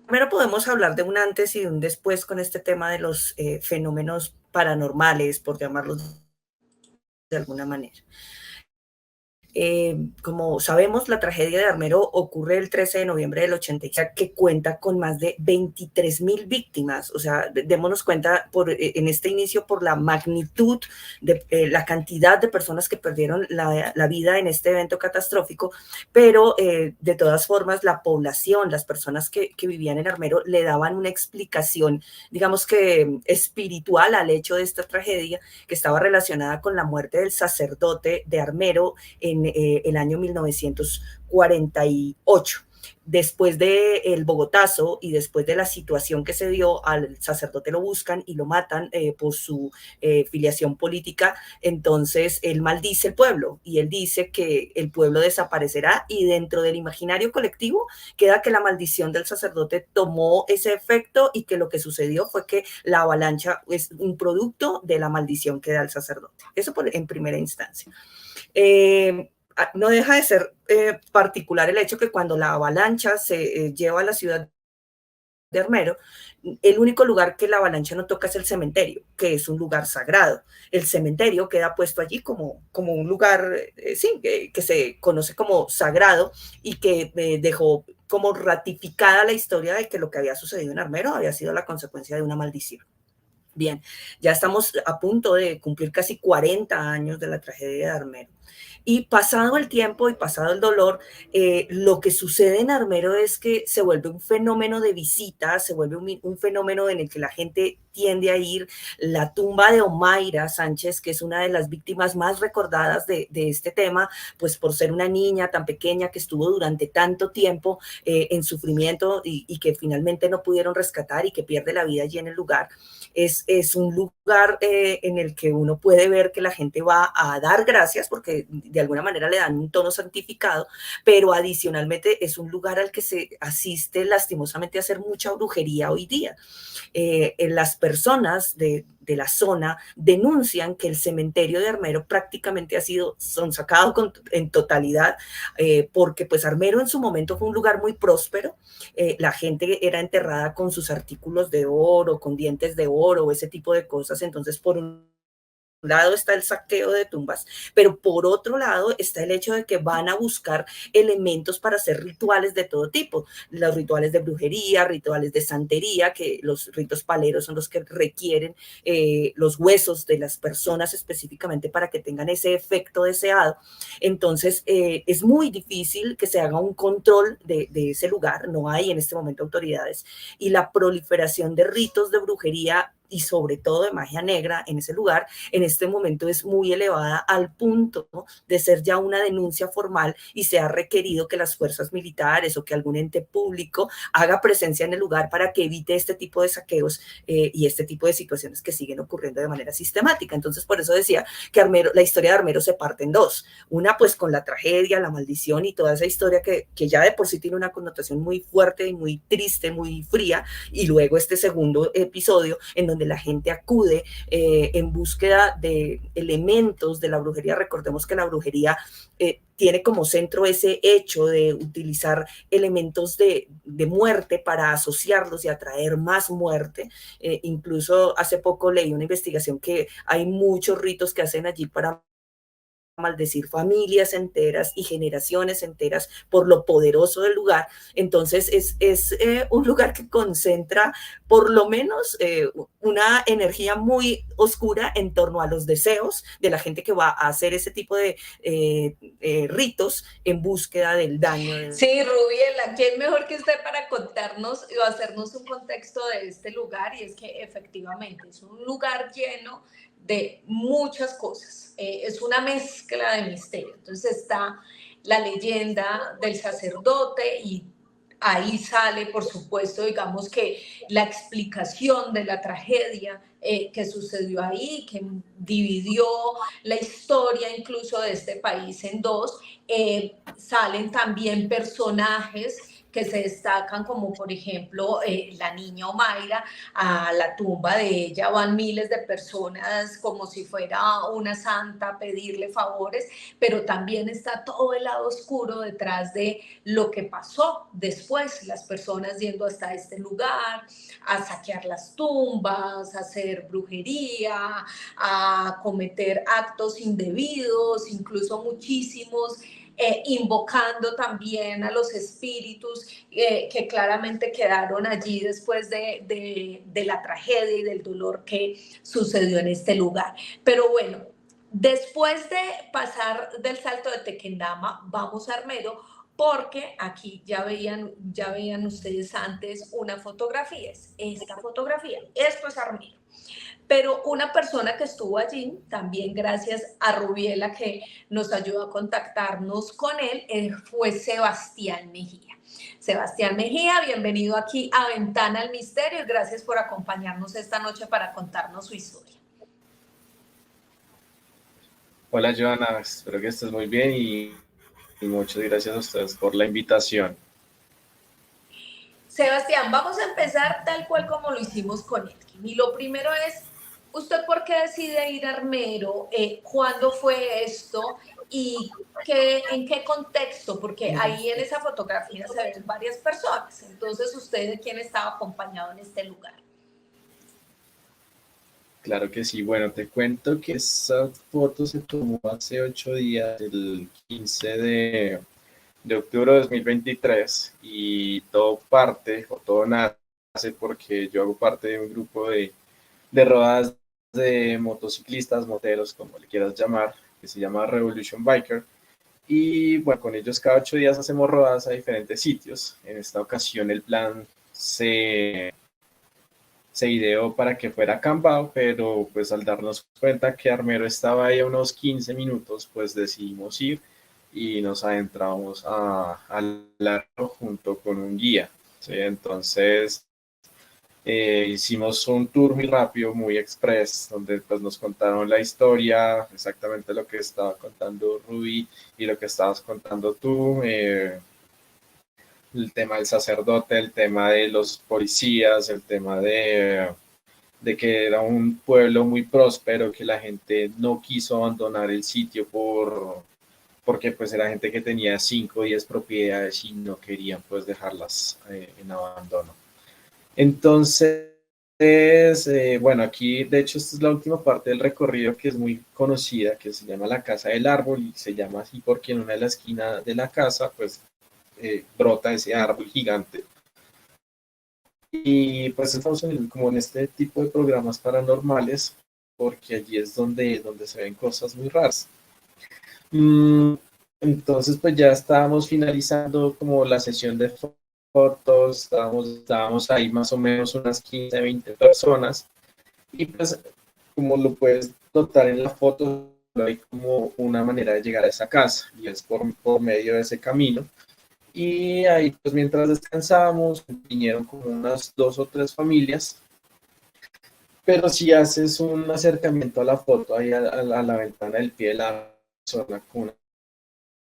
Primero podemos hablar de un antes y de un después con este tema de los fenómenos paranormales, por llamarlos de alguna manera. Como sabemos, la tragedia de Armero ocurre el 13 de noviembre del 86, que cuenta con más de 23,000 víctimas. O sea, démonos cuenta en este inicio por la magnitud de la cantidad de personas que perdieron la vida en este evento catastrófico, pero de todas formas la población, las personas que vivían en Armero le daban una explicación, digamos que espiritual al hecho de esta tragedia, que estaba relacionada con la muerte del sacerdote de Armero en el año 1948. Después del Bogotazo y después de la situación que se dio, al sacerdote lo buscan y lo matan por su filiación política. Entonces él maldice el pueblo y él dice que el pueblo desaparecerá, y dentro del imaginario colectivo queda que la maldición del sacerdote tomó ese efecto y que lo que sucedió fue que la avalancha es un producto de la maldición que da el sacerdote. Eso en primera instancia. No deja de ser particular el hecho que cuando la avalancha se lleva a la ciudad de Armero, el único lugar que la avalancha no toca es el cementerio, que es un lugar sagrado. El cementerio queda puesto allí como un lugar, sí, que se conoce como sagrado, y que dejó como ratificada la historia de que lo que había sucedido en Armero había sido la consecuencia de una maldición. Bien, ya estamos a punto de cumplir casi 40 años de la tragedia de Armero. Y pasado el tiempo y pasado el dolor, lo que sucede en Armero es que se vuelve un fenómeno de visita, se vuelve un fenómeno en el que la gente tiende a ir. La tumba de Omaira Sánchez, que es una de las víctimas más recordadas de este tema, pues por ser una niña tan pequeña que estuvo durante tanto tiempo en sufrimiento y que finalmente no pudieron rescatar y que pierde la vida allí en el lugar. Es un lugar en el que uno puede ver que la gente va a dar gracias porque de alguna manera le dan un tono santificado, pero adicionalmente es un lugar al que se asiste lastimosamente a hacer mucha brujería hoy día. Las personas de la zona denuncian que el cementerio de Armero prácticamente son sacado en totalidad, porque pues Armero en su momento fue un lugar muy próspero. La gente era enterrada con sus artículos de oro, con dientes de oro, ese tipo de cosas. Entonces, por un lado está el saqueo de tumbas, pero por otro lado está el hecho de que van a buscar elementos para hacer rituales de todo tipo, los rituales de brujería, rituales de santería, que los ritos paleros son los que requieren los huesos de las personas específicamente para que tengan ese efecto deseado. Entonces es muy difícil que se haga un control de ese lugar, no hay en este momento autoridades, y la proliferación de ritos de brujería y sobre todo de magia negra en ese lugar, en este momento es muy elevada al punto de ser ya una denuncia formal, y se ha requerido que las fuerzas militares o que algún ente público haga presencia en el lugar para que evite este tipo de saqueos y este tipo de situaciones que siguen ocurriendo de manera sistemática. Entonces, por eso decía que la historia de Armero se parte en dos. Una, pues con la tragedia, la maldición y toda esa historia que ya de por sí tiene una connotación muy fuerte y muy triste, muy fría, y luego este segundo episodio en donde la gente acude en búsqueda de elementos de la brujería. Recordemos que la brujería tiene como centro ese hecho de utilizar elementos de muerte para asociarlos y atraer más muerte. Incluso hace poco leí una investigación que hay muchos ritos que hacen allí para maldecir familias enteras y generaciones enteras por lo poderoso del lugar. Entonces es un lugar que concentra por lo menos una energía muy oscura en torno a los deseos de la gente que va a hacer ese tipo de ritos en búsqueda del daño. Sí, Rubiela, ¿quién mejor que usted para contarnos o hacernos un contexto de este lugar? Y es que efectivamente es un lugar lleno de muchas cosas, es una mezcla de misterio. Entonces está la leyenda del sacerdote y ahí sale, por supuesto, digamos que la explicación de la tragedia que sucedió ahí, que dividió la historia incluso de este país en dos. Salen también personajes que se destacan, como por ejemplo la niña Omaira. A la tumba de ella van miles de personas como si fuera una santa a pedirle favores, pero también está todo el lado oscuro detrás de lo que pasó después, las personas yendo hasta este lugar a saquear las tumbas, a hacer brujería, a cometer actos indebidos, incluso muchísimos, invocando también a los espíritus que claramente quedaron allí después de la tragedia y del dolor que sucedió en este lugar. Pero bueno, después de pasar del salto de Tequendama, vamos a Armero, porque aquí ya veían ustedes antes una fotografía, es esta fotografía, esto es Armero. pero una persona que estuvo allí, también gracias a Rubiela que nos ayudó a contactarnos con él, fue Sebastián Mejía. Sebastián Mejía, bienvenido aquí a Ventana al Misterio y gracias por acompañarnos esta noche para contarnos su historia. Hola Joana, espero que estés muy bien y muchas gracias a ustedes por la invitación. Sebastián, vamos a empezar tal cual como lo hicimos con Elkin. Y lo primero es, ¿usted por qué decide ir a Armero? ¿Cuándo fue esto? ¿Y en qué contexto? Porque ahí en esa fotografía se ven varias personas. Entonces, ¿usted de quién estaba acompañado en este lugar? Claro que sí, bueno, te cuento que esa foto se tomó hace 8 días, el 15 de octubre de 2023 y todo nace porque yo hago parte de un grupo de rodadas de motociclistas, moteros, como le quieras llamar, que se llama Revolution Biker. Y bueno, con ellos cada 8 días hacemos rodadas a diferentes sitios. En esta ocasión el plan se ideó para que fuera Cambao, pero pues al darnos cuenta que Armero estaba ahí a unos 15 minutos, pues decidimos ir y nos adentramos al lago junto con un guía. ¿Sí? Entonces hicimos un tour muy rápido, muy express, donde pues nos contaron la historia, exactamente lo que estaba contando Ruby y lo que estabas contando tú. El tema del sacerdote, el tema de los policías, el tema de que era un pueblo muy próspero, que la gente no quiso abandonar el sitio porque pues era gente que tenía 5 o 10 propiedades y no querían pues dejarlas en abandono. Entonces, bueno, aquí de hecho esta es la última parte del recorrido que es muy conocida, que se llama la Casa del Árbol y se llama así porque en una de las esquinas de la casa pues brota ese árbol gigante. Y pues estamos como en este tipo de programas paranormales porque allí es donde se ven cosas muy raras. Entonces pues ya estábamos finalizando como la sesión de fotos, estábamos ahí más o menos unas 15, 20 personas y pues como lo puedes notar en la foto, hay como una manera de llegar a esa casa y es por medio de ese camino. Y ahí, pues mientras descansábamos, vinieron como unas 2 o 3 familias. Pero si haces un acercamiento a la foto, ahí a la ventana del pie de la persona con una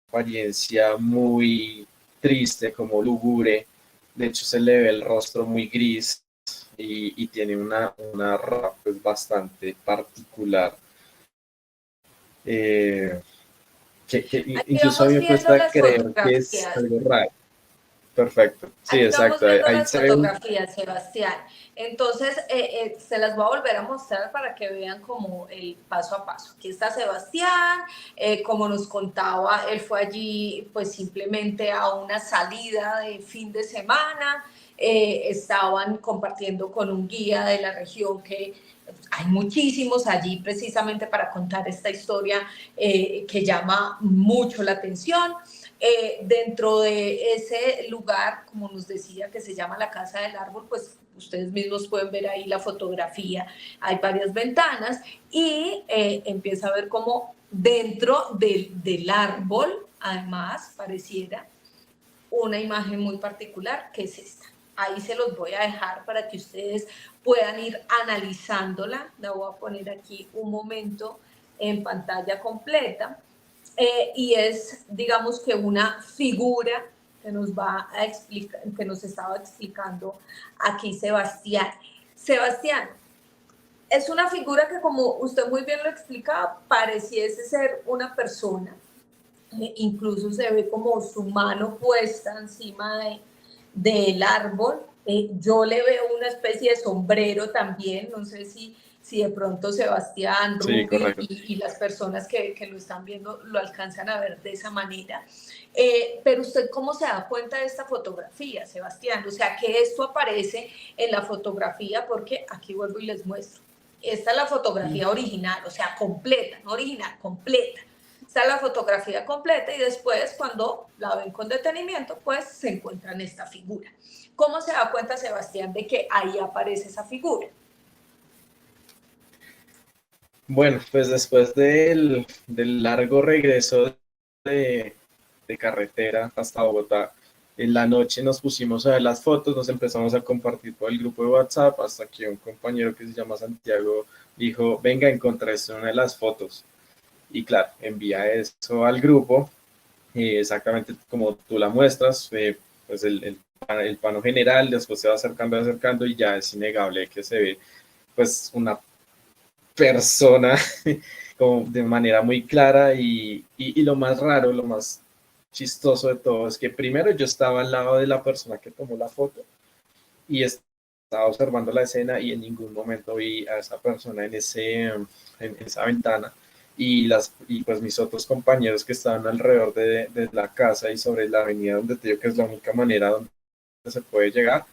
apariencia muy triste, como lúgubre. De hecho, se le ve el rostro muy gris y tiene una rapa pues, bastante particular. Que Aquí incluso a mí vamos me viendo cuesta las creer que es fotografías. algo raro. Perfecto, sí, Aquí vamos exacto. viendo Ahí las se ve un... fotografías, Sebastián. Entonces, se las voy a volver a mostrar para que vean como el paso a paso. Aquí está Sebastián, como nos contaba, él fue allí pues simplemente a una salida de fin de semana. Estaban compartiendo con un guía de la región que hay muchísimos allí precisamente para contar esta historia que llama mucho la atención. Dentro de ese lugar, como nos decía, que se llama la Casa del Árbol, pues ustedes mismos pueden ver ahí la fotografía, hay varias ventanas y empieza a ver como dentro del árbol, además, pareciera una imagen muy particular, que es esta. Ahí se los voy a dejar para que ustedes puedan ir analizándola. La voy a poner aquí un momento en pantalla completa. Y es, digamos que una figura que nos va a explicar, que nos estaba explicando aquí Sebastián. Sebastián, es una figura que, como usted muy bien lo explicaba, pareciese ser una persona. Incluso se ve como su mano puesta encima del árbol. Yo le veo una especie de sombrero también, no sé si de pronto Sebastián, Sí, Ruby correcto. y las personas que lo están viendo lo alcanzan a ver de esa manera. Pero usted, ¿cómo se da cuenta de esta fotografía, Sebastián? O sea, que esto aparece en la fotografía, porque aquí vuelvo y les muestro. Esta es la fotografía original, o sea, completa, no original, completa. Está la fotografía completa y después, cuando la ven con detenimiento, pues se encuentran esta figura. ¿Cómo se da cuenta Sebastián de que ahí aparece esa figura? Bueno, pues después del largo regreso de carretera hasta Bogotá, en la noche nos pusimos a ver las fotos, nos empezamos a compartir por el grupo de WhatsApp, hasta que un compañero que se llama Santiago dijo, venga, encontré una de las fotos. Y claro, envía eso al grupo, exactamente como tú la muestras, pues el plano general, después se va acercando y ya es innegable que se ve pues una persona como de manera muy clara y lo más raro, lo más chistoso de todo es que primero yo estaba al lado de la persona que tomó la foto y estaba observando la escena y en ningún momento vi a esa persona en esa ventana y pues mis otros compañeros que estaban alrededor de la casa y sobre la avenida donde te digo que es la única manera donde se puede llegar,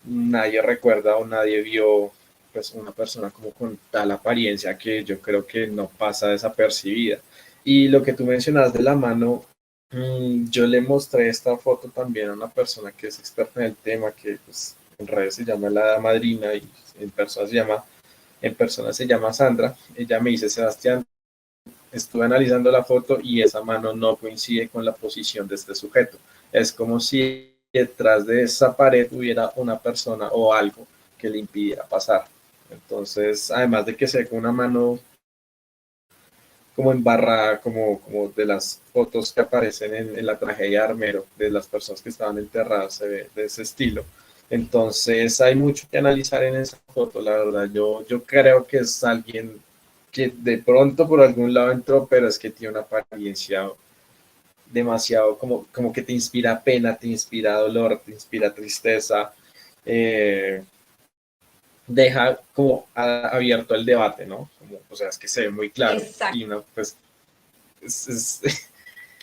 nadie recuerda o nadie vio pues una persona como con tal apariencia que yo creo que no pasa desapercibida. Y lo que tú mencionas de la mano, yo le mostré esta foto también a una persona que es experta en el tema, que pues, en redes se llama la madrina y en persona se llama Sandra. Ella me dice, Sebastián, estuve analizando la foto y esa mano no coincide con la posición de este sujeto. Es como si detrás de esa pared hubiera una persona o algo que le impidiera pasar. Entonces, además de que se ve con una mano como embarrada, como de las fotos que aparecen en la tragedia de Armero, de las personas que estaban enterradas, se ve de ese estilo. Entonces, hay mucho que analizar en esa foto, la verdad. Yo creo que es alguien que de pronto por algún lado entró, pero es que tiene una apariencia demasiado como que te inspira pena, te inspira dolor, te inspira tristeza, eh, deja como abierto el debate, ¿no? Como, o sea, es que se ve muy claro Exacto. y no, pues es,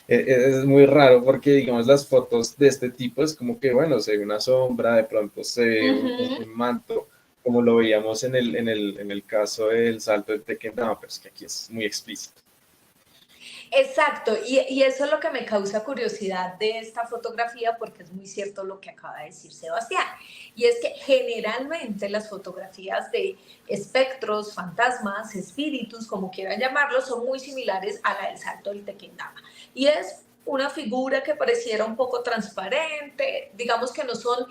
es muy raro porque, digamos, las fotos de este tipo es como que, bueno, se ve una sombra, de pronto se ve un manto, como lo veíamos en el caso del salto de Tequendama, pero es que aquí es muy explícito. Exacto, y eso es lo que me causa curiosidad de esta fotografía, porque es muy cierto lo que acaba de decir Sebastián, y es que generalmente las fotografías de espectros, fantasmas, espíritus, como quieran llamarlos, son muy similares a la del salto del Tequendama, y es una figura que pareciera un poco transparente, digamos que no son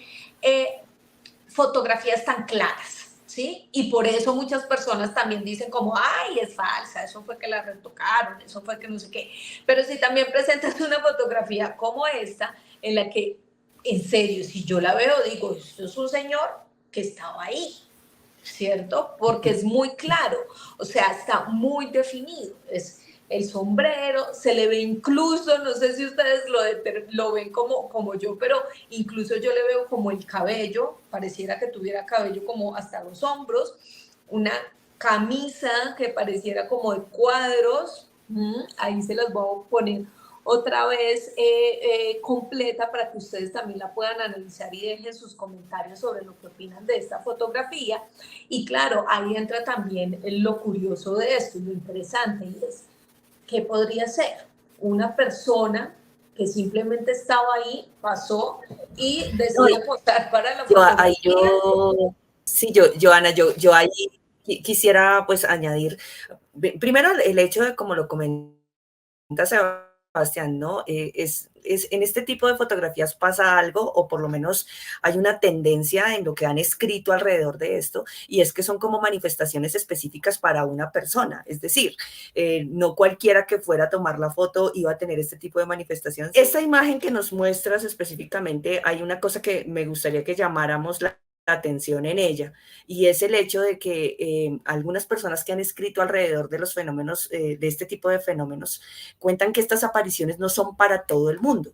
fotografías tan claras. ¿Sí? Y por eso muchas personas también dicen como, ay, es falsa, eso fue que la retocaron, eso fue que no sé qué. Pero si también presentas una fotografía como esta, en la que, en serio, si yo la veo, digo, esto es un señor que estaba ahí, ¿cierto? Porque es muy claro, o sea, está muy definido, es el sombrero, se le ve incluso, no sé si ustedes lo ven como yo, pero incluso yo le veo como el cabello, pareciera que tuviera cabello como hasta los hombros, una camisa que pareciera como de cuadros, ahí se las voy a poner otra vez completa para que ustedes también la puedan analizar y dejen sus comentarios sobre lo que opinan de esta fotografía. Y claro, ahí entra también lo curioso de esto, lo interesante, y es, ¿qué podría ser? Una persona que simplemente estaba ahí, pasó y decidió posar para la fotografía. Sí, Ana, yo ahí quisiera pues añadir, primero el hecho de, como lo comenta Sebastián, ¿no? En este tipo de fotografías pasa algo, o por lo menos hay una tendencia en lo que han escrito alrededor de esto, y es que son como manifestaciones específicas para una persona. Es decir, no cualquiera que fuera a tomar la foto iba a tener este tipo de manifestaciones. Esta imagen que nos muestras específicamente, hay una cosa que me gustaría que llamáramos la atención en ella, y es el hecho de que algunas personas que han escrito alrededor de los fenómenos, de este tipo de fenómenos, cuentan que estas apariciones no son para todo el mundo.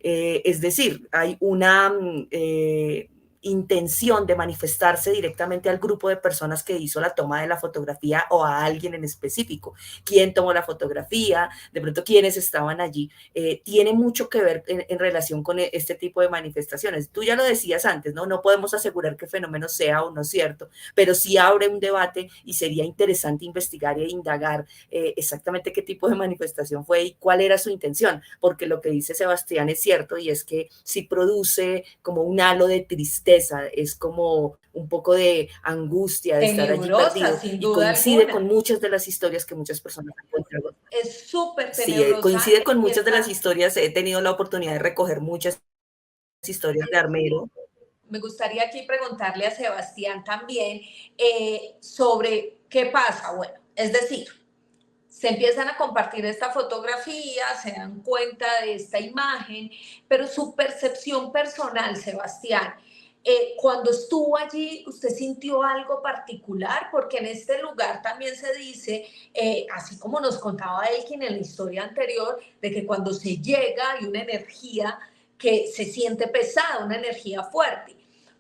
Es decir, hay una intención de manifestarse directamente al grupo de personas que hizo la toma de la fotografía o a alguien en específico. ¿Quién tomó la fotografía? De pronto, ¿quiénes estaban allí? Tiene mucho que ver en relación con este tipo de manifestaciones. Tú ya lo decías antes, ¿no? No podemos asegurar que el fenómeno sea o no cierto, pero sí abre un debate y sería interesante investigar e indagar exactamente qué tipo de manifestación fue y cuál era su intención, porque lo que dice Sebastián es cierto, y es que sí produce como un halo de tristeza, es como un poco de angustia de estar allí Tenebrosa, perdido, sin y duda coincide alguna. con muchas de las historias que muchas personas han contado. Es súper Sí, tenebrosa. coincide con y muchas de las está- historias. He tenido la oportunidad de recoger muchas historias de Armero. Me gustaría aquí preguntarle a Sebastián también sobre qué pasa. Bueno, es decir, se empiezan a compartir esta fotografía, se dan cuenta de esta imagen, pero su percepción personal, Sebastián, cuando estuvo allí, ¿usted sintió algo particular? Porque en este lugar también se dice, así como nos contaba Elkin en la historia anterior, de que cuando se llega hay una energía que se siente pesada, una energía fuerte.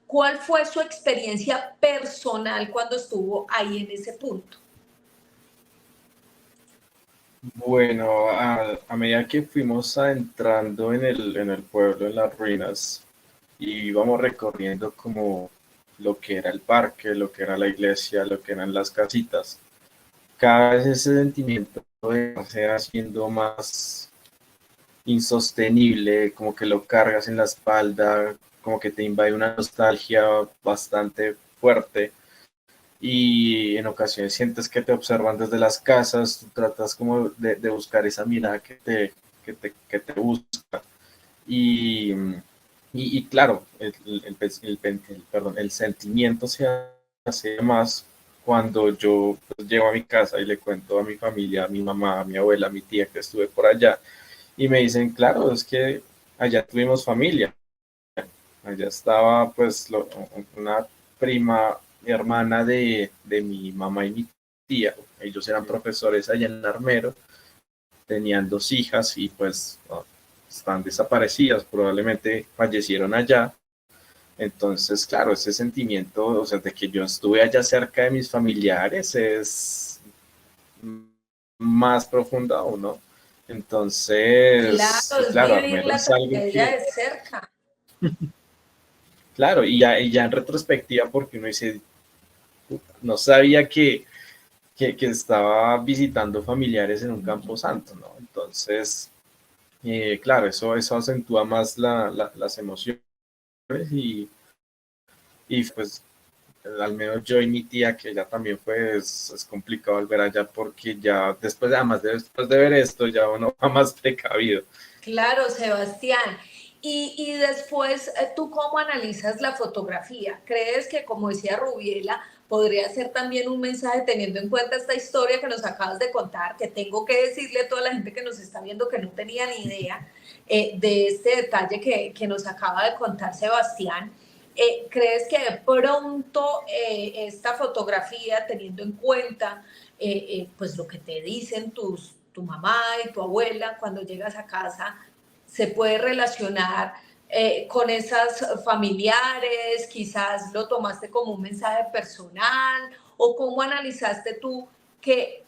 ¿Cuál fue su experiencia personal cuando estuvo ahí en ese punto? Bueno, a medida que fuimos entrando en el pueblo, en las ruinas, y íbamos recorriendo como lo que era el parque, lo que era la iglesia, lo que eran las casitas, cada vez ese sentimiento se va haciendo más insostenible, como que lo cargas en la espalda, como que te invade una nostalgia bastante fuerte y en ocasiones sientes que te observan desde las casas, tú tratas como de buscar esa mirada que te busca y, y claro, perdón, el sentimiento se hace más cuando yo pues, llego a mi casa y le cuento a mi familia, a mi mamá, a mi abuela, a mi tía que estuve por allá y me dicen, claro, es que allá tuvimos familia, allá estaba pues una prima, mi hermana de mi mamá y mi tía, ellos eran profesores allá en Armero, tenían 2 hijas y pues están desaparecidas, probablemente fallecieron allá. Entonces, claro, ese sentimiento, o sea, de que yo estuve allá cerca de mis familiares es más profundo aún, ¿no? Entonces, Claro, es claro, vivir Armero la es algo tragedia que, de cerca. claro, y ya en retrospectiva, porque uno dice, no sabía que estaba visitando familiares en un camposanto, ¿no? Entonces, claro, eso acentúa más las emociones y, y pues al menos yo y mi tía, que ya también fue, es complicado volver allá porque ya después, además después de ver esto, ya uno va más precavido. Claro, Sebastián. Y después, ¿tú cómo analizas la fotografía? ¿Crees que, como decía Rubiela, podría ser también un mensaje teniendo en cuenta esta historia que nos acabas de contar, que tengo que decirle a toda la gente que nos está viendo que no tenía ni idea de este detalle que nos acaba de contar Sebastián? ¿Crees que de pronto esta fotografía, teniendo en cuenta pues lo que te dicen tu mamá y tu abuela cuando llegas a casa, se puede relacionar con esas familiares? Quizás lo tomaste como un mensaje personal, o cómo analizaste tú que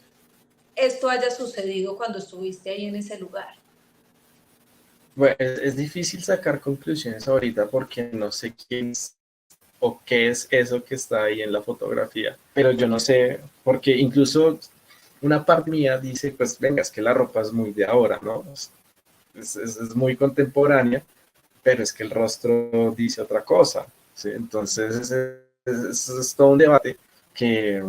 esto haya sucedido cuando estuviste ahí en ese lugar? Bueno, es difícil sacar conclusiones ahorita porque no sé quién es o qué es eso que está ahí en la fotografía, pero yo no sé, porque incluso una parte mía dice, pues venga, es que la ropa es muy de ahora, ¿no? Es muy contemporánea, pero es que el rostro dice otra cosa, ¿sí? Entonces es todo un debate que,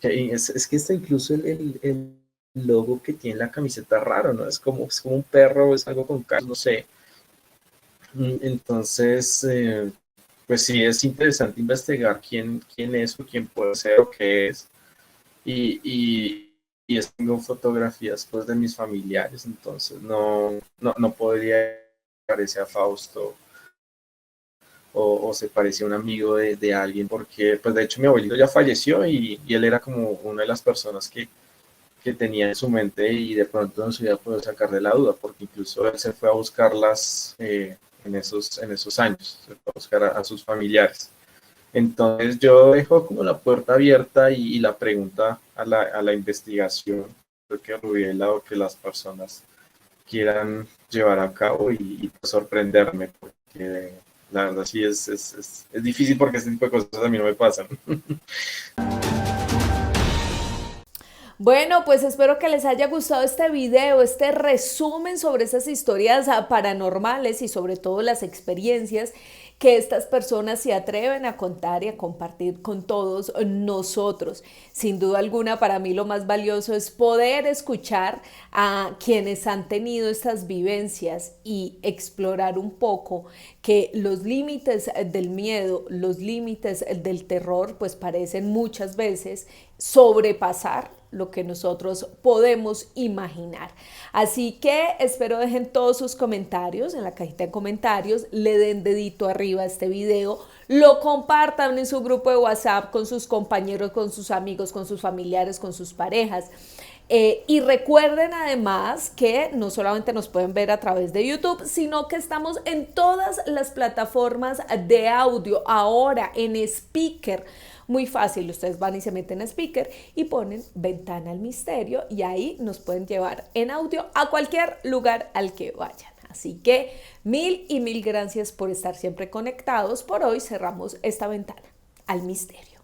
es que está incluso el logo que tiene la camiseta raro, ¿no? Es como un perro, es algo con cara, no sé. Entonces, pues sí, es interesante investigar quién es o quién puede ser o qué es. Y tengo fotografías pues de mis familiares, entonces no podría parecer a Fausto o se parecía a un amigo de alguien, porque pues de hecho mi abuelito ya falleció y él era como una de las personas que tenía en su mente y de pronto no se iba a poder sacar de la duda, porque incluso él se fue a buscarlas en esos años, se fue a buscar a sus familiares. Entonces yo dejo como la puerta abierta y la pregunta a la investigación que Rubiela o que las personas quieran llevar a cabo y pues, sorprenderme, porque la verdad sí es difícil porque este tipo de cosas a mí no me pasan. Bueno, pues espero que les haya gustado este video, este resumen sobre esas historias paranormales y sobre todo las experiencias que estas personas se atreven a contar y a compartir con todos nosotros. Sin duda alguna, para mí lo más valioso es poder escuchar a quienes han tenido estas vivencias y explorar un poco que los límites del miedo, los límites del terror, pues parecen muchas veces sobrepasar lo que nosotros podemos imaginar. Así que espero dejen todos sus comentarios en la cajita de comentarios, le den dedito arriba a este video, lo compartan en su grupo de WhatsApp con sus compañeros, con sus amigos, con sus familiares, con sus parejas. Y recuerden además que no solamente nos pueden ver a través de YouTube, sino que estamos en todas las plataformas de audio, ahora en Spreaker. Muy fácil, ustedes van y se meten a Spreaker y ponen Ventana al Misterio y ahí nos pueden llevar en audio a cualquier lugar al que vayan. Así que mil y mil gracias por estar siempre conectados. Por hoy cerramos esta ventana al misterio.